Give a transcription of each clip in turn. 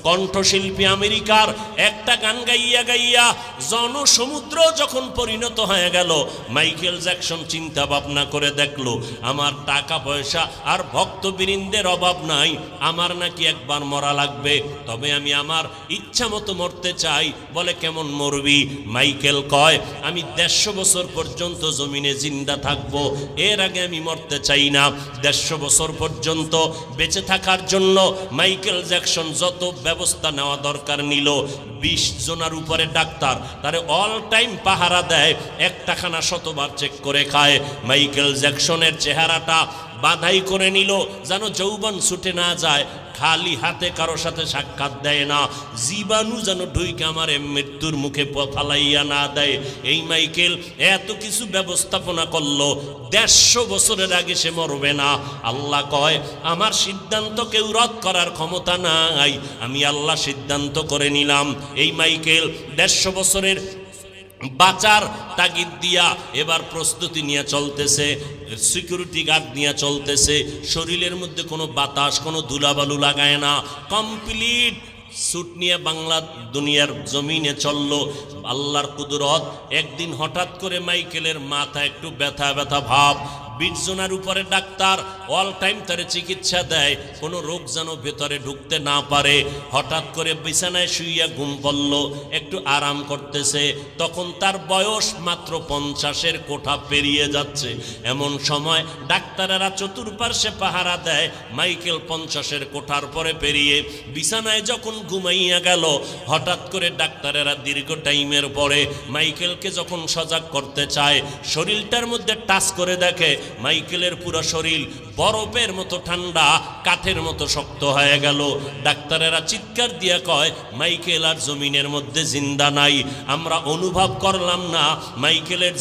কণ্ঠশিল্পী আমেরিকার একটা গান গাইয়া গাইয়া জনসমুদ্র যখন পরিণত হয়ে গেল, মাইকেল জ্যাকসন চিন্তা ভাবনা করে দেখলো আমার টাকা পয়সা আর ভক্তবৃন্দের অভাব নাই, আমার নাকি একবার মরা লাগবে, তবে আমি আমার ইচ্ছা মতো মরতে চাই। বলে কেমন মরবি? মাইকেল কয় আমি 150 বছর পর্যন্ত জমিনে জিন্দা থাকবো, এর আগে আমি মরতে চাই না। 150 বছর পর্যন্ত বেঁচে থাকার জন্য মাইকেল জ্যাকসন যত ব্যবস্থা নেওয়া দরকার নিল। 20 জনের উপরে ডাক্তার তারে অল টাইম পাহারা দেয়, একটা খানা শতবার চেক করে খায়। মাইকেল জ্যাকসনের চেহারাটা বাধাই করে নিল যেন যৌবন ছুটে না যায়, খালি হাতে কারো সাথে সাক্ষাৎ দেয় না, জীবাণু যেন ঢুইকে আমার মৃত্যুর মুখে ফালাইয়া না দেয়। এই মাইকেল এত কিছু ব্যবস্থাপনা করলো, 150 বছরের আগে সে মরবে না। আল্লাহ কয় আমার সিদ্ধান্ত কেউ রদ করার ক্ষমতা নাই, আমি আল্লাহ সিদ্ধান্ত করে নিলাম। এই মাইকেল 150 বছরের বাঁচার তাগিদ দিয়া এবার প্রস্তুতি নিয়ে চলতেছে, সিকিউরিটি গার্ড নিয়ে চলতেছে, শরীরের মধ্যে কোনো বাতাস কোনো ধুলাবালু লাগায় না, কমপ্লিট স্যুট নিয়ে বাংলা দুনিয়ার জমিনে চললো। আল্লাহর কুদরত, একদিন হঠাৎ করে মাইকেলের মাথা একটু ব্যথা ব্যথা ভাব, 20 জনের উপরে ডাক্তার অল টাইম তারে চিকিৎসা দেয়, কোনো রোগ যেন ভেতরে ঢুকতে না পারে। হঠাৎ করে বিছানায় শুইয়া ঘুম পড়ল, একটু আরাম করতেছে, তখন তার বয়স মাত্র 50-এর কোঠা পেরিয়ে যাচ্ছে। এমন সময় ডাক্তারেরা চতুর্পার্শ্বে পাহারা দেয়, মাইকেল 50-এর কোঠার পরে পেরিয়ে বিছানায় যখন ঘুমাইয়া গেল, হঠাৎ করে ডাক্তারেরা দীর্ঘ টাইমের পরে মাইকেলকে যখন সজাগ করতে চায়, শরীরটার মধ্যে টাচ করে দেখে মাইকেলের পুরো শরীর বরফের মতো ঠান্ডা, কাঠের মতো শক্ত হয়ে গেল। ডাক্তারেরা চিৎকার দিয়া কয় মাইকেল আর জমিনের মধ্যে জিন্দা নাই। আমরা অনুভব করলাম না মাইকেলের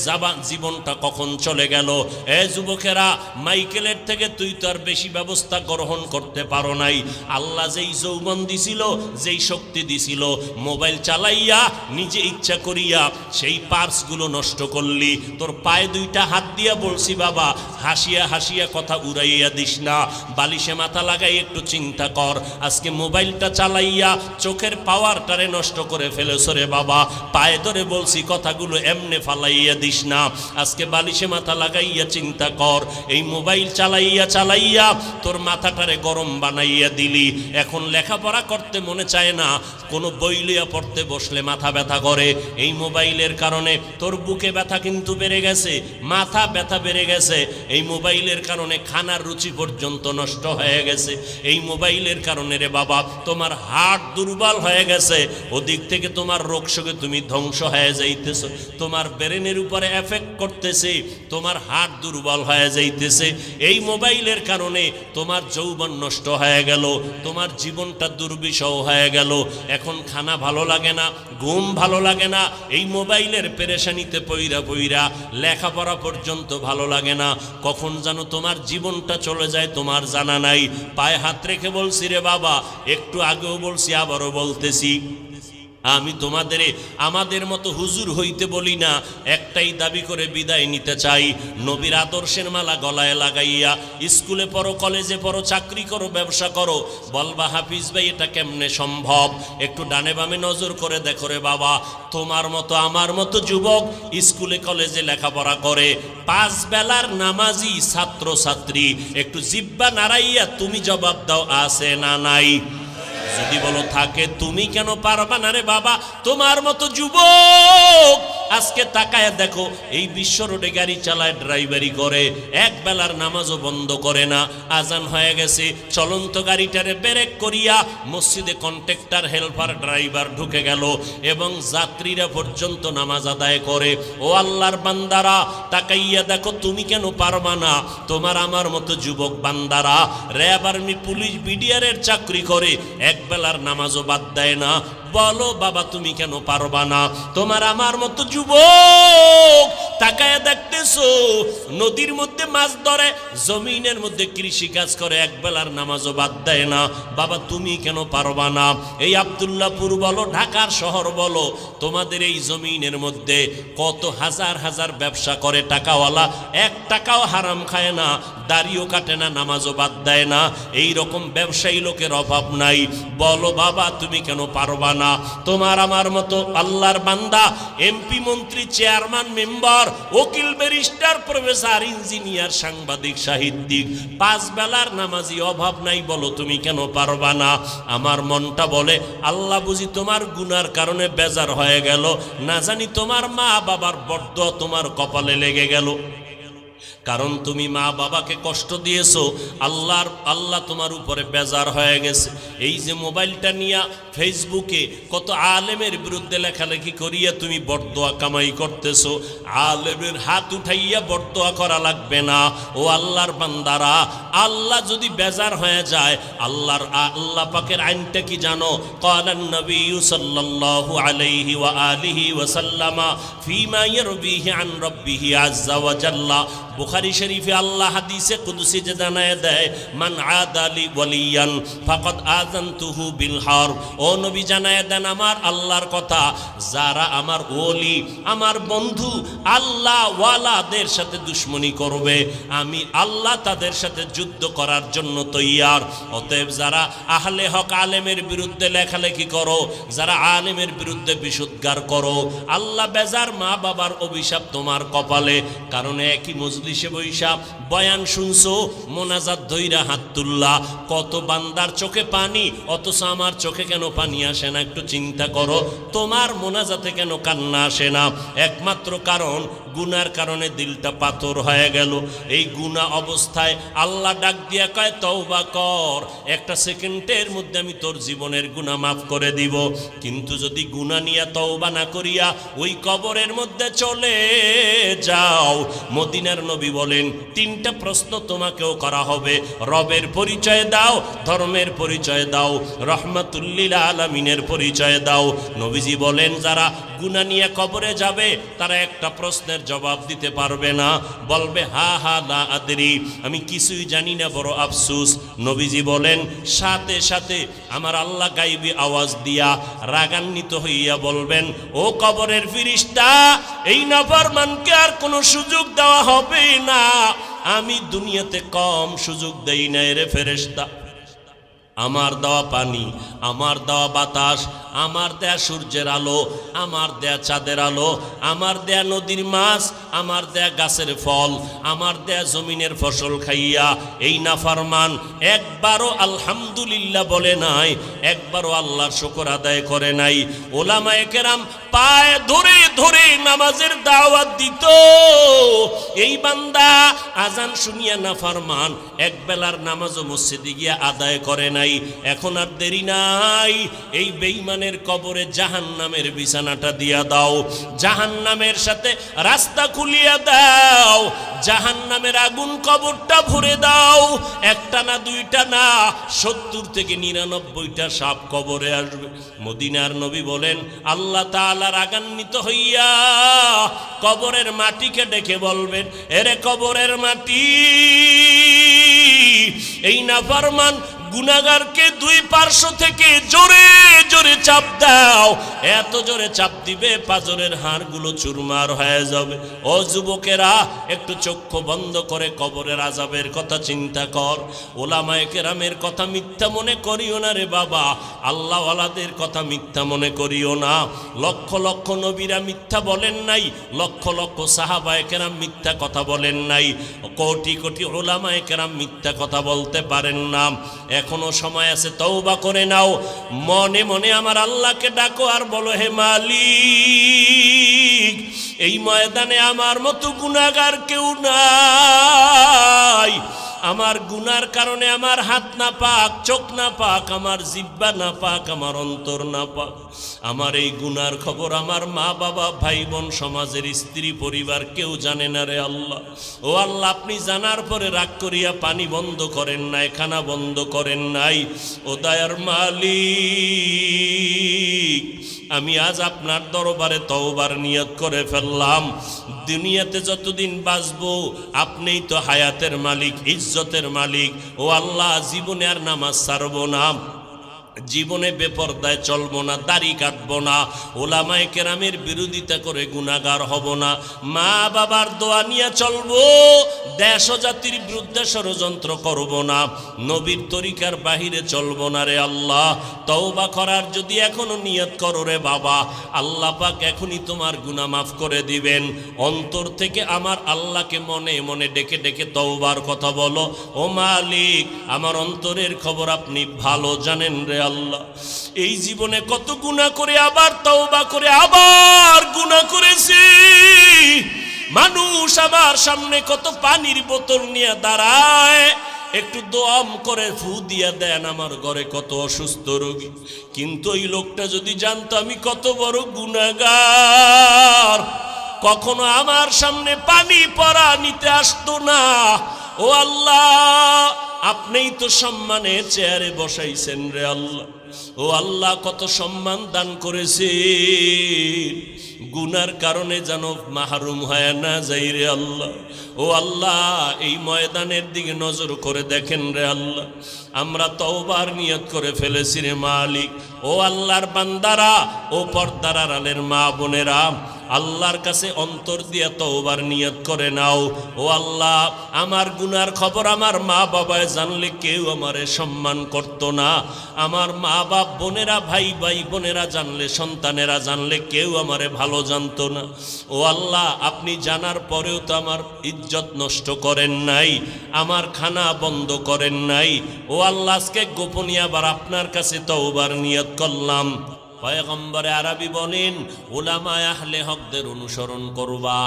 জীবনটা কখন চলে গেল। এ যুবকেরা, মাইকেলের থেকে তুই তো আর বেশি ব্যবস্থা গ্রহণ করতে পারো নাই। আল্লাহ যেই যৌবন দিছিল, যেই শক্তি দিছিল, মোবাইল চালাইয়া নিজে ইচ্ছা করিয়া সেই পার্সগুলো নষ্ট করলি। তোর পায়ে 2টা হাত দিয়া বলছি বাবা, হাসিয়া হাসিয়া কথা উড়াইয়া দিস না, বালিশে মাথা লাগাই একটু চিন্তা কর। আজকে মোবাইলটা চালাইয়া চোখের পাওয়ারটারে নষ্ট করে ফেলেছো রে বাবা। পায়ে ধরে বলছি কথাগুলো এমনে ফালাইয়া দিস না, আজকে বালিশে মাথা লাগাইয়া চিন্তা কর। এই মোবাইল চালাইয়া চালাইয়া তোর মাথাটারে গরম বানাইয়া দিলি। এখন লেখাপড়া করতে মনে চায় না, কোনো বই লইয়া পড়তে বসলে মাথা ব্যথা করে। এই মোবাইলের কারণে তোর বুকে ব্যথা কিন্তু বেড়ে গেছে, মাথা ব্যথা বেড়ে গেছে। এই মোবাইলের কারণে খানার রুচি পর্যন্ত নষ্ট হয়ে গেছে। এই মোবাইলের কারণে রে বাবা তোমার হার্ট দুর্বল হয়ে গেছে, ওদিক থেকে তোমার রোগ শোকে তুমি ধ্বংস হয়ে যাইতেছ, তোমার ব্রেনের উপরে এফেক্ট করতেছে, তোমার হার্ট দুর্বল হয়ে যাইতেছে। এই মোবাইলের কারণে তোমার যৌবন নষ্ট হয়ে গেল, তোমার জীবনটা দুর্বিষহ হয়ে গেল। এখন খানা ভালো লাগে না, ঘুম ভালো লাগে না, এই মোবাইলের পেরেশানিতে পইরা পইরা লেখাপড়া পর্যন্ত ভালো লাগে না। কখন যেন তোমার জীবনটা চলে যায় তোমার জানা নাই। পায়ে হাত রেখে বলছি রে বাবা, একটু আগেও বলছি আবারও বলতেছি, আমি তোমাদের আমাদের মতো হুজুর হইতে বলি না, একটাই দাবি করে বিদায় নিতে চাই। নবীর আদর্শের মালা গলায় লাগাইয়া স্কুলে পড়ো, কলেজে পড়ো, চাকরি করো, ব্যবসা করো, বলবা হাফিজ ভাই এটা কেমনে সম্ভব? একটু ডানে বামে নজর করে দেখো রে বাবা, তোমার মতো আমার মতো যুবক স্কুলে কলেজে লেখাপড়া করে, 5 বেলার নামাজি ছাত্র ছাত্রী, একটু জিব্বা নাড়াইয়া তুমি জবাব দাও, আছে না নাই? যদি বলো থাকে, তুমি কেন পারবা না রে বাবা? তোমার মতো যুবক আজকে তাকায় দেখো, এই বিশ্ব রোডে গাড়ি চালায়, ড্রাইভারি করে, 1 বেলার নামাজও বন্ধ করে না। আজান হয়ে গেছে, চলন্ত গাড়িটারে ব্রেক করিয়া মসজিদে কন্ট্রাক্টর হেল্পার ড্রাইভার ঢুকে গেল এবং যাত্রীরা পর্যন্ত নামাজ আদায় করে। ও আল্লাহর বান্দারা, তাকাইয়া দেখো, তুমি কেন পারবা না? তোমার আমার মতো যুবক বান্দারা র্যাব, আর্মি, পুলিশ, বিডিআরের চাকরি করে, 1 বেলার নামাজও বাদ দেয় না, বলো বাবা তুমি কেন পারবা না? তোমার আমার মতো যুবক তাকায় দেখতেছো নদীর মধ্যে মাছ ধরে, জমিনের মধ্যে কৃষি কাজ করে, এক বেলার নামাজও বাদ দেয় না, বাবা তুমি কেন পারবা না? এই আব্দুল্লাহপুর বলো, ঢাকার শহর বলো, তোমাদের এই জমিনের মধ্যে কত হাজার হাজার ব্যবসা করে টাকাওয়ালা, এক টাকাও হারাম খায় না, দাড়িও কাটে না, নামাজও বাদ দেয় না, এই রকম ব্যবসায়ী লোকের অভাব নাই। বলো বাবা তুমি কেন পারবা না? তোমার আমার মতো আল্লাহর বান্দা, এমপি, মন্ত্রী, চেয়ারম্যান, মেম্বার, উকিল, ব্যারিস্টার, প্রফেসর, ইঞ্জিনিয়ার, সাংবাদিক, সাহিত্যিক, পাঁচ বেলার নামাজি, অভাব নাই, বলো তুমি কেন পারবা না? আমার মনটা বলে আল্লাহ বুঝি তোমার গুনার কারণে বেজার হয়ে গেল, না জানি তোমার মা বাবার বরদোয়া তোমার কপালে লেগে গেল। কারণ তুমি মা বাবাকে কষ্ট দিয়েছো, আল্লাহ তোমার উপরে বেজার হয়ে গেছে। এই যে মোবাইলটা নিয়ে ফেসবুকে কত আলেমের বিরুদ্ধে লেখালেখি করিয়া তুমি বরদোয়া কামাই করতেছো, আলেমের হাত উঠাইয়া বরদোয়া করা লাগবে না। ও আল্লাহর বান্দারা, আল্লাহ যদি বেজার হয়ে যায়, আল্লাহ পাকের আইনটা কি জানো? ক্বালান নবী সাল্লাল্লাহু আলাইহি ওয়া আলিহি ওয়া সাল্লামা ফীমা ইয়ারবিহি আন রাব্বিহি আযজা ওয়া জাল্লা। বুখারী শরীফে আল্লাহ হাদিসে কুদসি যে জানায় দেয়, মান আদালি ওয়ালিয়ান ফাকাদ আযানতুহু বিল হারব। ও নবী জানায় দেন আমার আল্লাহর কথা, যারা আমার ওলি, আমার বন্ধু, আল্লাহ ওয়ালাদের সাথে দুশমনি করবে, আমি আল্লাহ তাদের সাথে যুদ্ধ করার জন্য তৈয়ার। অতএব যারা আহলে হক আলেমের বিরুদ্ধে লেখালেখি করো, যারা আলেমের বিরুদ্ধে বিশুদ্ধার করো, আল্লাহ বেজার, মা বাবার অভিশাপ তোমার কপালে। কারণ একই মজলিসে বৈশা বয়ান শুনছো, মোনাজাত ধইরা হাত তুল্লা, কত বান্দার চোখে পানি, অথচ আমার চোখে কেন পানি আসে না? একটু চিন্তা করো, তোমার মোনাজাতে কেন কান্না আসে না? একমাত্র কারণ গুনার কারণে দিলটা পাথর হয়ে গেল। এই গুনাহ অবস্থায় আল্লাহ ডাক দিয়া কয় তওবা কর, একটা সেকেন্ডের মধ্যে আমি তোর জীবনের গুনাহ মাফ করে দিব। কিন্তু যদি গুনাহ নিয়ে তওবা না করিয়া ওই কবরের মধ্যে চলে যাও, মদিনার নবী বলেন তিনটা প্রশ্ন তোমাকেও করা হবে। রবের পরিচয় দাও, ধর্মের পরিচয় দাও, রহমাতুল লিল আলামিনের পরিচয় দাও। নবীজি বলেন যারা গুনাহ নিয়ে কবরে যাবে তারা একটা প্রশ্নের জবাব দিতে পারবে না, বলবে হা হা লা আদরি, আমি কিছুই জানি না, বড় আফসোস। নবীজি বলেন সাথে সাথে আমার আল্লাহ গাইবী আওয়াজ দিয়া রাগান্বিত হইয়া বলবেন, ও কবরের ফেরেশতা, এই নাফরমানকে আর কোনো সুযোগ দেওয়া হবে না। আমি দুনিয়াতে কম সুযোগ দেই না রে ফেরেশতা। আমার দেওয়া পানি, আমার দেওয়া বাতাস, আমার দেয়া সূর্যের আলো, আমার দেয়া চাঁদের আলো, আমার দেয়া নদীর মাছ, আমার দেয়া গাছের ফল, আমার দেয়া জমিনের ফসল খাইয়া এই নাফরমান একবারও আলহামদুলিল্লাহ বলে নাই, একবারও আল্লাহর শুকর আদায় করে নাই। ওলামায়ে কেরাম পায়ে ধরে ধরে নামাজের দাওয়াত দিত। এই বান্দা আজান শুনিয়া নাফরমান এক বেলার নামাজও মসজিদে গিয়া আদায় করে নাই। এখন আর দেরি নাই, এই বেঈমানের কবরে জাহান্নামের বিছানাটা দিয়া দাও, জাহান্নামের সাথে রাস্তা খুলিয়া দাও, জাহান্নামের আগুন কবরটা ভরে দাও। একটা না, দুইটা না, 70 থেকে 99টা সাপ কবরে আসবে। মদিনার নবী বলেন আল্লাহ তাআলা রাগান্বিত হইয়া কবরের মাটিকে ডেকে বলবেন, এরে কবরের মাটি, এই নাফরমান গুনাহগারকে দুই পার্শ্ব থেকে জোরে জোরে চাপ দাও। এত জোরে চাপ দিবে পাজরের হাড়গুলো চুরমার হয়ে যাবে। ও যুবকেরা, একটু চক্ষু বন্ধ করে কবরের আযাবের কথা চিন্তা কর। ওলামায়ে কেরামের কথা মিথ্যা মনে করিও না রে বাবা, আল্লাহ ওয়ালাদের কথা মিথ্যা মনে করিও না। লক্ষ লক্ষ নবীরা মিথ্যা বলেন নাই, লক্ষ লক্ষ সাহাবায়ে কেরাম মিথ্যা কথা বলেন নাই, কোটি কোটি ওলামায়ে কেরাম মিথ্যা কথা বলতে পারেন না। এখনো সময় আছে, তওবা করে নাও, মনে মনে আমার আল্লাহকে ডাকো আর বলো, হে মালিক, এই ময়দানে আমার মতো গুনাহগার কেউ নাই। আমার গুনার কারণে আমার হাত না পাক, চোখ না পাক, আমার জিহ্বা না পাক, আমার অন্তর না পাক। আমার এই গুনার খবর আমার মা বাবা, ভাই বোন, সমাজের স্ত্রী, পরিবার কেউ জানে না রে আল্লাহ। ও আল্লাহ, আপনি জানার পরে রাগ করিয়া পানি বন্ধ করেন নাই, খানা বন্ধ করেন নাই। ও দয়ার মালিক, আমি আজ আপনার দরবারে তওবার নিয়ত করে ফেললাম। দুনিয়াতে যতদিন বাঁচবো আপনিই তো হায়াতের মালিক, ইজ্জতের মালিক। ও আল্লাহ, জীবনে আর নামাজ ছাড়বো না, জীবনে বেপরদায় চলবো না, দাড়ি কাটবো না, ওলামায়ে কেরামের বিরোধিতা করে গুনাহগার হব না, মা বাবার দোয়া নিয়ে চলবো, দেশ ও জাতির বিরুদ্ধে ষড়যন্ত্র করব না, নবীর তরিকার বাহিরে চলবো না রে আল্লাহ। তওবা করার যদি এখনো নিয়ত করো রে বাবা, আল্লাহ পাক এখনই তোমার গুনাহ মাফ করে দিবেন। অন্তর থেকে আমার আল্লাহকে মনে মনে ডেকে ডেকে তওবার কথা বলো। ও মালিক, আমার অন্তরের খবর আপনি ভালো জানেন রে আল্লাহ। এই জীবনে কত গুনাহ করে আবার তওবা করে আবার গুনাহ করেছি। মানুষ আমার সামনে কত পানির বোতল নিয়ে দাঁড়ায়, একটু দোয়াম করে ফু দিয়া দেন, আমার ঘরে কত অসুস্থ রোগী। কিন্তু ওই লোকটা যদি জানতো আমি কত বড় গুনাহগার, কখনো আমার সামনে পানি পড়া নিতে আসতো না। ও আল্লাহ, আপনিই তো সম্মানের চেয়ারে বসাইছেন রে আল্লাহ। ও আল্লাহ, কত সম্মান দান করেছেন, গুনার কারণে যেন মাহরুম হয় না যাই রে আল্লাহ। ও আল্লাহ, এই ময়দানের দিকে নজর করে দেখেন রে আল্লাহ। আমরা তওবার নিয়ত করে ফেলেছি রে মালিক। ও আল্লাহর বান্দারা, ও পর্দার আড়ালের মা বোনেরা, আল্লাহর কাছে অন্তর দিয়ে তওবার নিয়ত করে নাও। ও আল্লাহ, আমার গুনার খবর আমার মা বাবায় জানলে কেউ আমারে সম্মান করতো না। আমার মা বাপ বোনেরা, ভাই ভাই বোনেরা জানলে, সন্তানেরা জানলে কেউ আমারে ভালো জানতো না। ও আল্লাহ, আপনি জানার পরেও তো আমার ইজ্জত নষ্ট করেন নাই, আমার খানা বন্ধ করেন নাই। ও আল্লাহ, আজকে গোপনীয় আবার আপনার কাছে তওবার নিয়ত করলাম। পয়গম্বরে আরবি বলেন, উলামায়ে আহলে হকদের অনুসরণ করবা।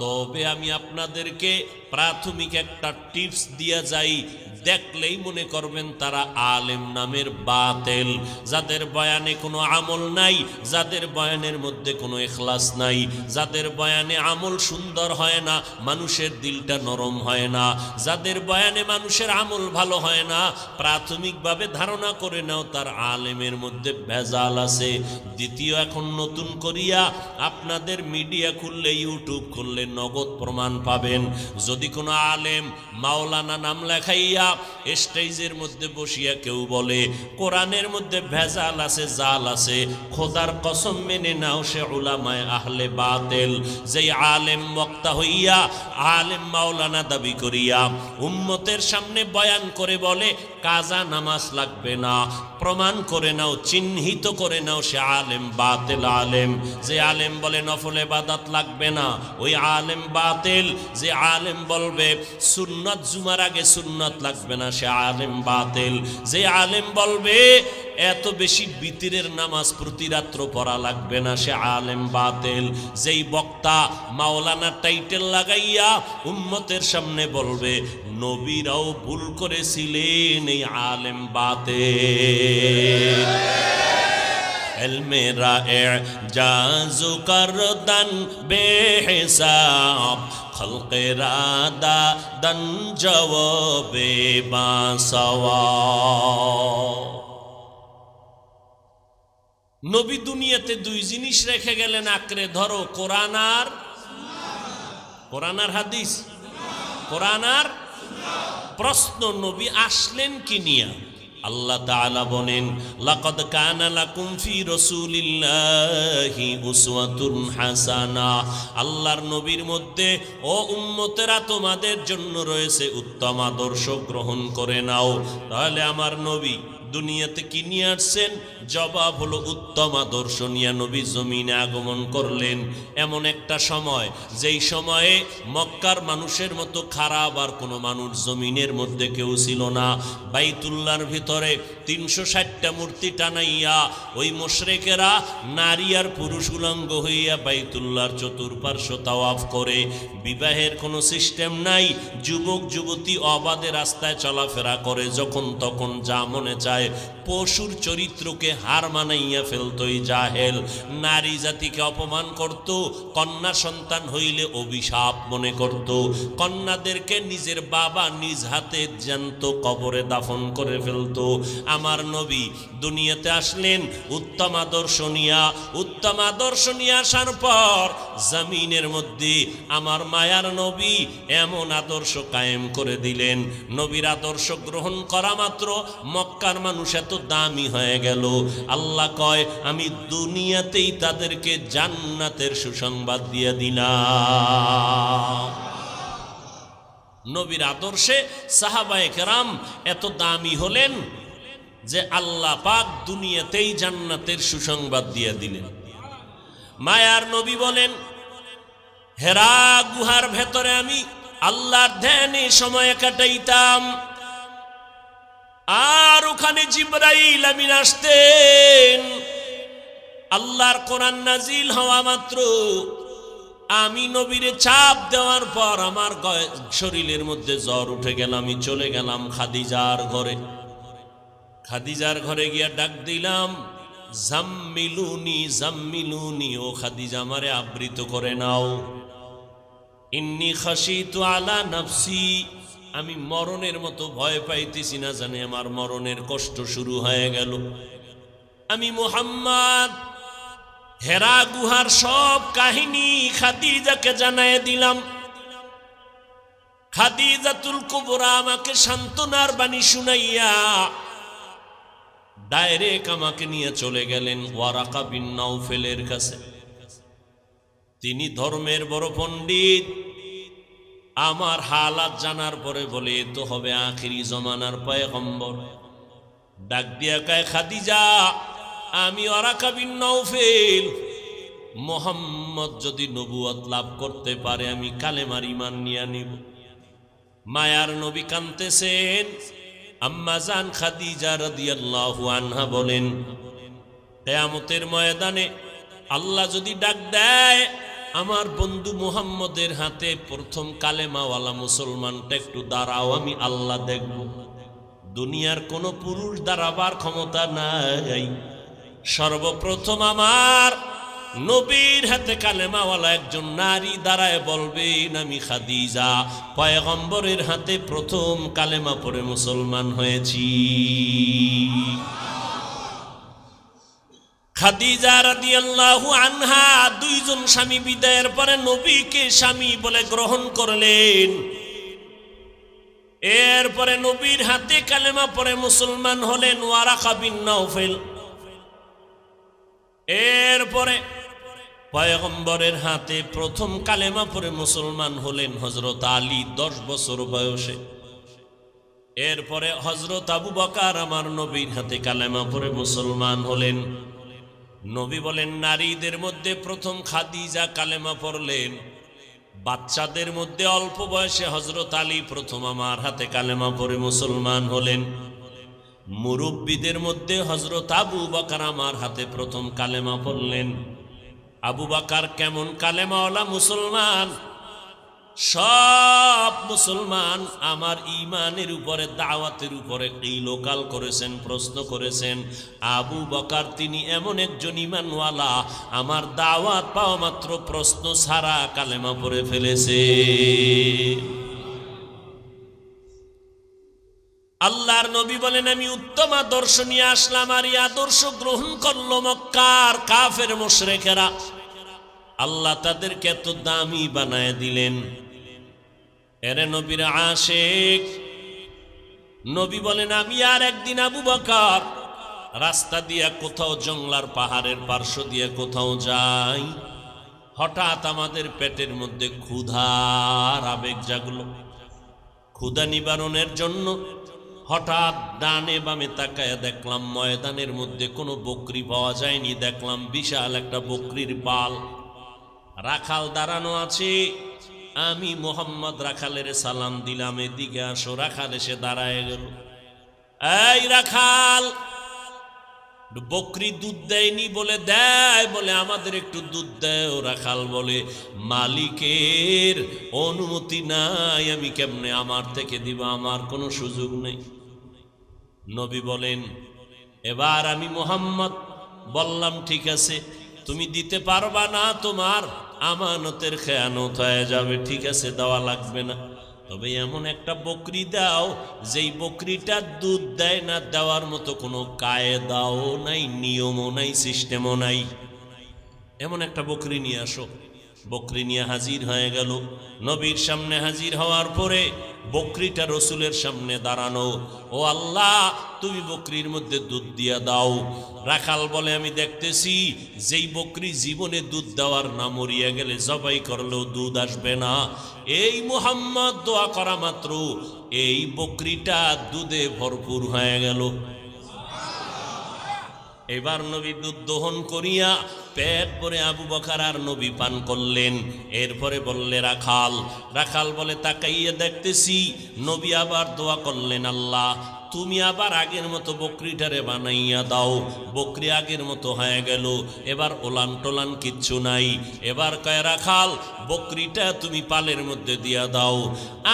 তবে আমি আপনাদেরকে প্রাথমিক একটা টিপস দিয়ে যাই, দেখলেই মনে করবেন তারা আলেম নামের বাতেল, যাদের বয়ানে কোনো আমল নাই, যাদের বয়ানের মধ্যে কোনো ইখলাস নাই, যাদের বয়ানে আমল সুন্দর হয় না, মানুষের দিলটা নরম হয় না, যাদের বয়ানে মানুষের আমল ভালো হয় না, প্রাথমিকভাবে ধারণা করে নাও তার আলেমের মধ্যে ভেজাল আছে। দ্বিতীয়, এখন নতুন করিয়া আপনাদের মিডিয়া খুললে, ইউটিউব খুললে নগদ প্রমাণ পাবেন। যদি কোনো আলেম মাওলানা নাম লেখাইয়া স্টেজের মধ্যে বসিয়া কেউ বলে কোরআনের মধ্যে ভেজাল আছে, জাল আছে, খোদার কসম মেনে নাও সে উলামায়ে আহলে বাতিল। যেই আলেম বক্তা হইয়া, আলেম মাওলানা দাবি করিয়া উম্মতের সামনে বয়ান করে বলে কাজা নামাজ লাগবে না, প্রমাণ করে নাও, চিহ্নিত করে নাও সে আলেম বাতিল আলেম। যে আলেম বলে নফল ইবাদত লাগবে না, ওই আলেম বাতিল। যে আলেম বলবে সুন্নাত জুমার আগে সুন্নাত লাগবে না, সে আলেম বাতিল। যে আলেম বলবে এত বেশি বিতিরের নামাজ প্রতি রাত্র পড়া লাগবে না, সে আলেম বাতিল। যেই বক্তা মাওলানা টাইটেল লাগাইয়া উম্মতের সামনে বলবে নবীরাও ভুল করেছিলেন, এই আলেম বাতিল। ইলমে রা'জাজু করদান বেহিসাব, খলকে রাদা দান জওয়াবে বাসওয়া। নবী দুনিয়াতে দুই জিনিস রেখে গেলেন আঁকড়ে ধরো, কোরআন আর হাদিস। কোরআন আর প্রশ্ন, নবী আসলেন কি নিয়া? আল্লাহ তাআলা বলেন, লাকাদ কানা লাকুম ফি রাসূলিল্লাহি উসওয়াতুন হাসানা। আল্লাহর নবীর মধ্যে ও উম্মতেরা তোমাদের জন্য রয়েছে উত্তম আদর্শ, গ্রহণ করে নাও। তাহলে আমার নবী দুনিয়াতে কি নিয়ে আসছেন? জবাব হলো উত্তম আদর্শ নিয়ে নবী জমিনে আগমন করলেন। এমন একটা সময়, যেই সময়ে মক্কার মানুষের মতো খারাপ আর কোনো মানুষ জমিনের মধ্যে কেউ ছিল না। বাইতুল্লাহর ভিতরে 360টা মূর্তি টানাইয়া ওই মুশরিকেরা নারী আর পুরুষ উলঙ্গ হইয়া বাইতুল্লাহর চতুর্পার্শ্ব তাওয়াফ করে। বিবাহের কোনো সিস্টেম নাই, যুবক যুবতী অবাধে রাস্তায় চলাফেরা করে, যখন তখন যা মনে চায় যায়, পশুর চরিত্রকে হার মানাইয়া ফেলত এই জাহেল। নারী জাতিকে অপমান করত, কন্যা সন্তান হইলে অভিশাপ মনে করত, কন্যাদেরকে নিজের বাবা নিজ হাতে জ্যান্ত কবরে দাফন করে ফেলত। আমার নবী দুনিয়াতে আসলেন উত্তম আদর্শ নিয়া। উত্তম আদর্শ নিয়ে আসার পর জমিনের মধ্যে আমার মায়ার নবী এমন আদর্শ কায়েম করে দিলেন, নবীর আদর্শ গ্রহণ করা মাত্র মক্কার মানুষ এত দামি হয়ে গেল। আল্লাহ কয়, আমি দুনিয়াতেই তাদেরকে জান্নাতের সুসংবাদ দিয়ে দিলাম। নবীর আদর্শে সাহাবায়ে কেরাম এত দামি হলেন যে আল্লাহ পাক দুনিয়াতেই জান্নাতের সুসংবাদ দিয়ে দিলেন। মায়ার নবী বলেন, হেরা গুহার ভেতরে আমি আল্লাহর ধ্যানে সময় কাটাইতাম, আর ওখানে জিবরাইল আমিন আসতেন। আল্লাহর কোরআন নাজিল হওয়া মাত্র আমি নবীরে চাপ দেওয়ার পর আমার শরীরের মধ্যে জ্বর উঠে গেল। আমি চলে গেলাম খাদিজার ঘরে। খাদিজার ঘরে গিয়া ডাক দিলাম, জাম্মিলুনি জাম্মিলুনি, ও খাদিজা আমারে আবৃত করে নাও। ইন্নী খাশিতু আলা নাফসি, আমি মরণের মতো ভয় পাইতেছি, না জানি আমার মরণের কষ্ট শুরু হয়ে গেল। আমি মুহাম্মদ হেরা গুহার সব কাহিনী খাদিজাকে জানায় দিলাম। খাদিজাতুল কুবরা আমাকে সান্ত্বনার বাণী শুনাইয়া ডাইরেক্ট আমাকে নিয়ে চলে গেলেন ওয়ারাকা বিন নাউফেলের কাছে। তিনি ধর্মের বড় পণ্ডিত। আমার হালাত জানার পরে বলে, এ তো হবে আখিরি জমানার পয়গম্বর। ডাক দিয়া কয়, খাদিজা, আমি ওয়ারাকা বিন নাউফেল, মুহাম্মদ যদি নবুয়ত লাভ করতে পারে আমি কালেমার ঈমান নিয়ে নিব। মায়ার নবী কাঁদতেছেন। আম্মা জান খাদিজা রাদিয়াল্লাহু আনহা বলেন, কিয়ামতের ময়দানে আল্লাহ যদি ডাক দেয়, আমার বন্ধু মুহাম্মদের হাতে প্রথম কালেমাওয়ালা মুসলমানটা একটু দাঁড়াও, আমি আল্লাহ দেখব। দুনিয়ার কোনো পুরুষ দাঁড়াবার ক্ষমতা নাই, সর্বপ্রথম আমার নবীর হাতে কালেমাওয়ালা একজন নারী দাঁড়ায় বলবেন, আমি খাদিজা পয়গম্বরের হাতে প্রথম কালেমা পড়ে মুসলমান হয়েছি। খাদিজা রাদিয়াল্লাহু আনহা দুইজন স্বামী বিদায়ের পরে নবীকে স্বামী বলে গ্রহণ করলেন। এরপরে নবীর হাতে কালেমা পড়ে মুসলমান হলেন ওয়ারাকা বিন নাউফেল। এরপরে পয়গম্বরের হাতে প্রথম কালেমা পড়ে মুসলমান হলেন হযরত আলী 10 বছর বয়সে। এরপরে হযরত আবু বকর আমার নবীর হাতে কালেমা পড়ে মুসলমান হলেন। নবী বলেন, নারীদের মধ্যে প্রথম খাদিজা কালেমা পড়লেন। বাচ্চাদের মধ্যে অল্প বয়সে হযরত আলী প্রথম আমার হাতে কালেমা পড়ে মুসলমান হলেন। মুরব্বীদের মধ্যে হযরত আবু বকর আমার হাতে প্রথম কালেমা পড়লেন। আবু বকর কেমন কালেমাওয়ালা মুসলমান, সব মুসলমান আমার ঈমানের উপরে দাওয়াতের উপরে কিলোকাল করেছেন, প্রশ্ন করেছেন। আবু বকর তিনি এমন একজন ঈমানওয়ালা, আমার দাওয়াত পাওয়া মাত্র প্রশ্ন ছাড়া কালেমা পড়ে ফেলেছে। আল্লাহর নবী বলেন, আমি উত্তম আদর্শ নিয়ে আসলাম, আর এই আদর্শ গ্রহণ করলো মক্কার কাফের মুশরিকেরা। আল্লাহ তাদেরকে এত দামি বানায় দিলেন। এরে নবীর আশিক। নবী বলেন, আমি আর একদিন আবু বকর রাস্তা দিয়া কোথাও জঙ্গলার পাহাড়ের পার্শ্ব দিয়ে কোথাও যাই, হঠাৎ আমাদের পেটের মধ্যে ক্ষুধার আবেগ জাগলো। ক্ষুধা নিবারণের জন্য হঠাৎ ডানে বামে তাকায়া দেখলাম ময়দানের মধ্যে কোনো বকরি পাওয়া যায়নি। দেখলাম বিশাল একটা বকরির পাল, রাখাল দাঁড়ানো আছে। আমি মোহাম্মদ রাখালের সালাম দিলাম, এদিকে আসো। রাখাল এসে দাঁড়ায় গেল। এই রাখাল, বকরি দুধ দেয়নি বলে দেয়, বলে আমাদের একটু দুধ দেয়। ও রাখাল বলে, মালিকের অনুমতি নাই, আমি কেমনে আমার থেকে দিব, আমার কোনো সুযোগ নেই। নবী বলেন, এবার আমি মুহাম্মদ বললাম, ঠিক আছে, তুমি দিতে পারবা না, তোমার আমানতের খেয়ানত হয়ে যাবে, ঠিক আছে, দেওয়া লাগবে না। তবে এমন একটা বকরি দাও যেই বকরিটা দুধ দেয় না, দেওয়ার মতো কোনো কায়দাও নাই, নিয়মও নাই, সিস্টেমও নাই। এমন একটা বকরি নিয়ে আসো। বকরি নিয়ে হাজির হয়ে গেল। নবীর সামনে হাজির হওয়ার পরে বকরিটা রসুলের সামনে দাঁড়ানো। ও আল্লাহ, তুমি বকরির মধ্যে দুধ দিয়া দাও। রাখাল বলে, আমি দেখতেছি যেই বকরি জীবনে দুধ দেওয়ার না, মরিয়া গেলে জবাই করলেও দুধ আসবে না। এই মুহাম্মদ দোয়া করা মাত্র এই বকরিটা দুধে ভরপুর হয়ে গেল। এবার নবী দুধ দহন করিয়া পেট ভরে আবু বকর আর নবী পান করলেন। এরপরে বললে রাখাল। রাখাল বলে, তাকাইয়া দেখতেছি নবী আবার দোয়া করলেন, আল্লাহ তুমি আবার আগের মতো বকরিটারে বানাইয়া দাও। বকরি আগের মতো হয়ে গেল, এবার ওলান টোলান কিচ্ছু নাই। এবার কয় রাখাল, বকরিটা তুমি পালের মধ্যে দিয়া দাও।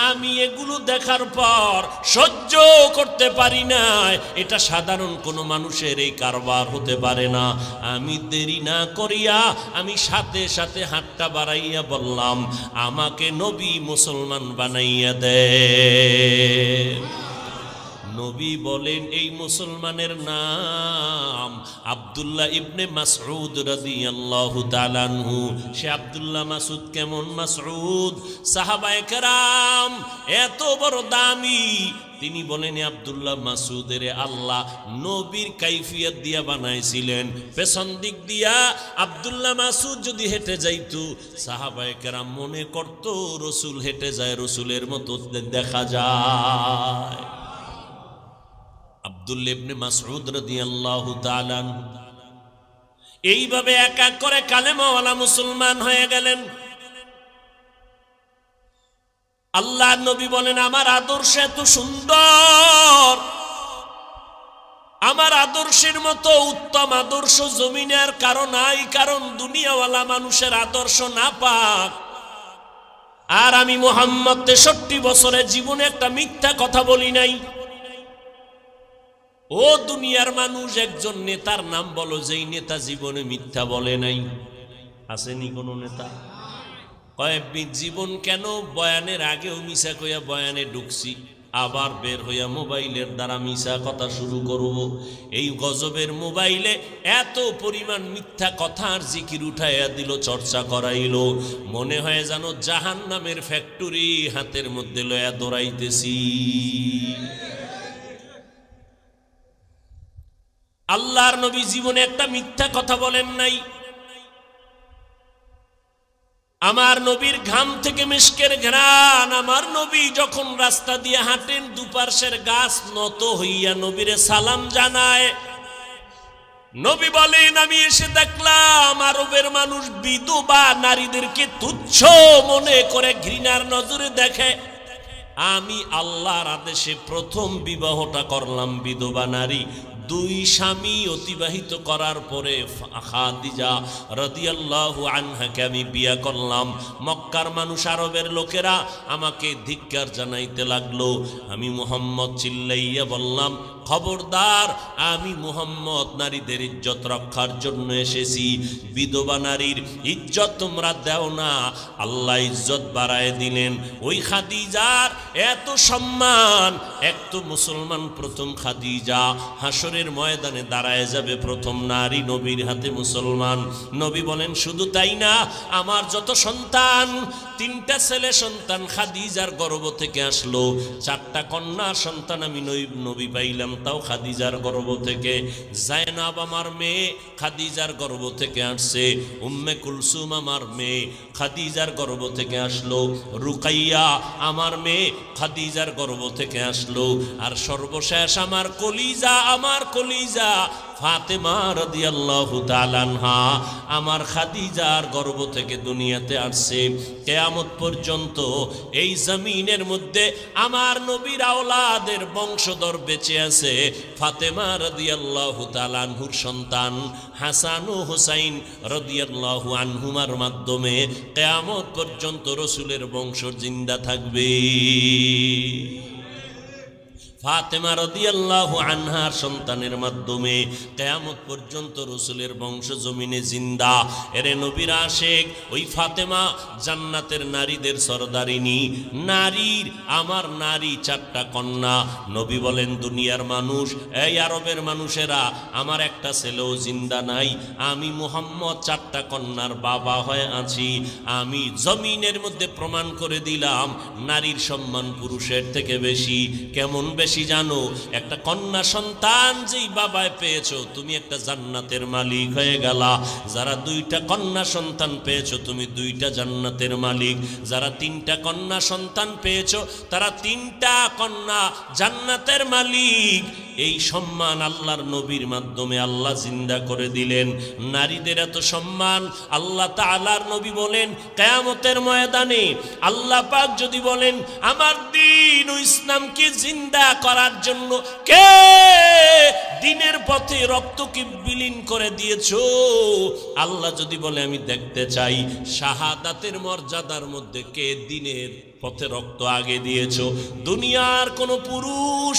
আমি এগুলো দেখার পর সহ্য করতে পারি না, এটা সাধারণ কোনো মানুষের এই কারবার হতে পারে না। আমি দেরি না করিয়া আমি সাথে সাথে হাতটা বাড়াইয়া বললাম, আমাকে নবী মুসলমান বানাইয়া দেন। নবী বলেন, এই মুসলমানের নাম আব্দুল্লাহ ইবনে মাসউদ রাদিয়াল্লাহু তাআলা আনহু। সে আব্দুল্লাহ মাসউদ কেমন মাসউদ? সাহাবায়ে কেরাম এত বড় দামি। তিনি বলেন, আব্দুল্লাহ মাসউদের আল্লাহ নবীর কাইফিয়ত দিয়া বানাইছিলেন। পেছন দিক দিয়া আব্দুল্লাহ মাসউদ যদি হেঁটে যাইতো, সাহাবায়ে কেরাম মনে করত রসুল হেঁটে যায়, রসুলের মতো দেখা যায়। আব্দুল্লাহ ইবনে মাসউদ রাদিয়াল্লাহু তাআলা এইভাবে এক এক করে কালেমাওয়ালা মুসলমান হয়ে গেলেন। আল্লাহ নবী বলেন, আমার আদর্শ এত সুন্দর, আমার আদর্শের মতো উত্তম আদর্শ জমিনে আর কারো নাই, কারণ দুনিয়াওয়ালা মানুষের আদর্শ না পাক। আর আমি মুহাম্মদ 63 বছরের জীবনে একটা মিথ্যা কথা বলি নাই। ও দুনিয়ার মানুষ, একজন নেতার নাম বলো যেই নেতা জীবনে মিথ্যা বলে নাই। আসেনি কোন নেতা? কয়েকদিন জীবন কেন, বয়ানের আগেও মিশা কইয়া বয়ানে ঢুকছি, আবার বের হইয়া মোবাইলের দ্বারা মিশা কথা শুরু করব। এই গজবের মোবাইলে এত পরিমাণ মিথ্যা কথার জিকির উঠাইয়া দিল, চর্চা করাইল, মনে হয় যেন জাহান্নামের ফ্যাক্টরি হাতের মধ্যে লয়া দৌড়াইতেছি। আল্লাহর নবী জীবনে একটা মিথ্যা কথা বলেন নাই। আমার নবীর ঘাম থেকে মিশকের ঘ্রাণ। আমার নবী যখন রাস্তা দিয়ে হাঁটেন, দুপার্শ্বের গাছ নত হইয়া নবীরে সালাম জানায়। নবী বলেন, আমি এসে দেখলাম আরবের মানুষ বিধবা নারীদেরকে তুচ্ছ মনে করে ঘৃণার নজরে দেখে। আমি আল্লাহর আদেশে প্রথম বিবাহটা করলাম বিধবা নারী। 2 স্বামী অতিবাহিত করার পরে খাদিজা রাদিয়াল্লাহু আনহাকে আমি বিয়ে করলাম। মক্কার মানুষ, আরবের লোকেরা আমাকে ধিক্কার জানাইতে লাগলো। আমি মুহাম্মদ চিল্লাইয়া বললাম, খবরদার, আমি মুহাম্মদ নারীদের ইজ্জত রক্ষার জন্য এসেছি। বিধবা নারীর ইজ্জত তোমরা দেও না, আল্লাহ ইজ্জত বাড়ায় দিলেন। ওই খাদিজার এত সম্মান, এক তো মুসলমান প্রথম খাদিজা, হাসরের ময়দানে দাঁড়ায় যাবে প্রথম নারী নবীর হাতে মুসলমান। নবী বলেন, শুধু তাই না, আমার যত সন্তান, 3টা ছেলে সন্তান খাদিজার গর্ভ থেকে আসলো। 4টা কন্যা সন্তান আমি নবী পাইলাম, তাও খাদিজার গর্ভ থেকে। জায়নাব আমার মেয়ে খাদিজার গর্ভ থেকে আসছে। উম্মে কুলসুম আমার মেয়ে খাদিজার গর্ভ থেকে আসলো। রুকাইয়া আমার মেয়ে খাদিজার গর্ভ থেকে আসলো। আর সর্বশেষ আমার কলিজা ফাতেমা রাদিয়াল্লাহু তাআলা আনহা আমার খাদিজার গর্ভ থেকে দুনিয়াতে আসছে। কিয়ামত পর্যন্ত এই জমিনের মধ্যে আমার নবীর আওলাদের বংশধর বেঁচে আছে। ফাতেমা রাদিয়াল্লাহু তাআলা আনহুর সন্তান হাসান ও হুসাইন রাদিয়াল্লাহু আনহুমার মাধ্যমে কিয়ামত পর্যন্ত রাসূলের বংশ জিন্দা থাকবে। ফাতেমা রাদিয়াল্লাহু আনহার সন্তানের মাধ্যমে কিয়ামত পর্যন্ত রাসূলের বংশ জমিনে জিন্দা। এরে নবীর আশিক ওই ফাতেমা জান্নাতের নারীদের সরদারিনী নারীর, আমার নারী 4টা কন্যা। নবী বলেন, দুনিয়ার মানুষ, এই আরবের মানুষেরা, আমার একটা ছেলেও জিন্দা নাই, আমি মুহাম্মদ 4টা কন্যার বাবা হয়ে আছি। আমি জমিনের মধ্যে প্রমাণ করে দিলাম নারীর সম্মান পুরুষের থেকে বেশি। কেমন বেশি জানো? একটা কন্যা সন্তান যেই বাবায় পেয়েছো, তুমি একটা জান্নাতের মালিক হয়ে গেলা। যারা 2টা কন্যা সন্তান পেয়েছো, তুমি 2টা জান্নাতের মালিক। যারা 3টা কন্যা সন্তান পেয়েছো, তারা 3টা কন্যা জান্নাতের মালিক। এই সম্মান আল্লাহর নবীর মাধ্যমে আল্লাহ জিন্দা করে দিলেন। নারীদের এত সম্মান আল্লাহ তাআলার নবী বলেন, কিয়ামতের ময়দানে আল্লাহ পাক যদি বলেন, আমার দ্বীন ও ইসলামকে জিন্দা করার জন্য কে দ্বীনের পথে রক্তকে বিলীন করে দিয়েছো, আল্লাহ যদি বলে আমি দেখতে চাই শাহাদাতের মর্যাদার মধ্যে কে দ্বীনের পথে রক্ত আগে দিয়েছো। দুনিয়ার কোন পুরুষ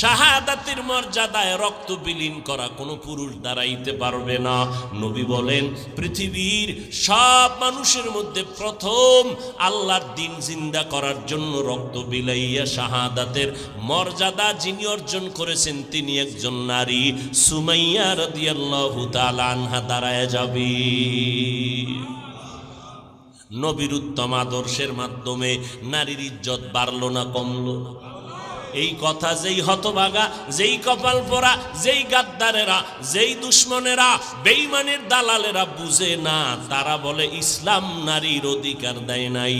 শাহাদাতের মর্যাদায় রক্ত বিলীন করা কোন পুরুষ দাঁড়াইতে পারবে না। নবী বলেন, পৃথিবীর সব মানুষের মধ্যে প্রথম আল্লাহর দ্বীন জিন্দা করার জন্য রক্ত বিলাইয়া শাহাদাতের মর্যাদা যিনি অর্জন করেছেন, তিনি একজন নারী, সুমাইয়া রাদিয়াল্লাহু তাআলা আনহা দাঁড়ায় যাবে। নবীর উত্তম আদর্শের মাধ্যমে নারীর ইজ্জত বাড়লো না কমলো? এই কথা যেই হতভাগা, যেই কপাল পোড়া, যেই গাদ্দারেরা, যেই দুশ্মনেরা, বেঈমানের দালালেরা বুঝে না, তারা বলে ইসলাম নারীর অধিকার দেয় নাই।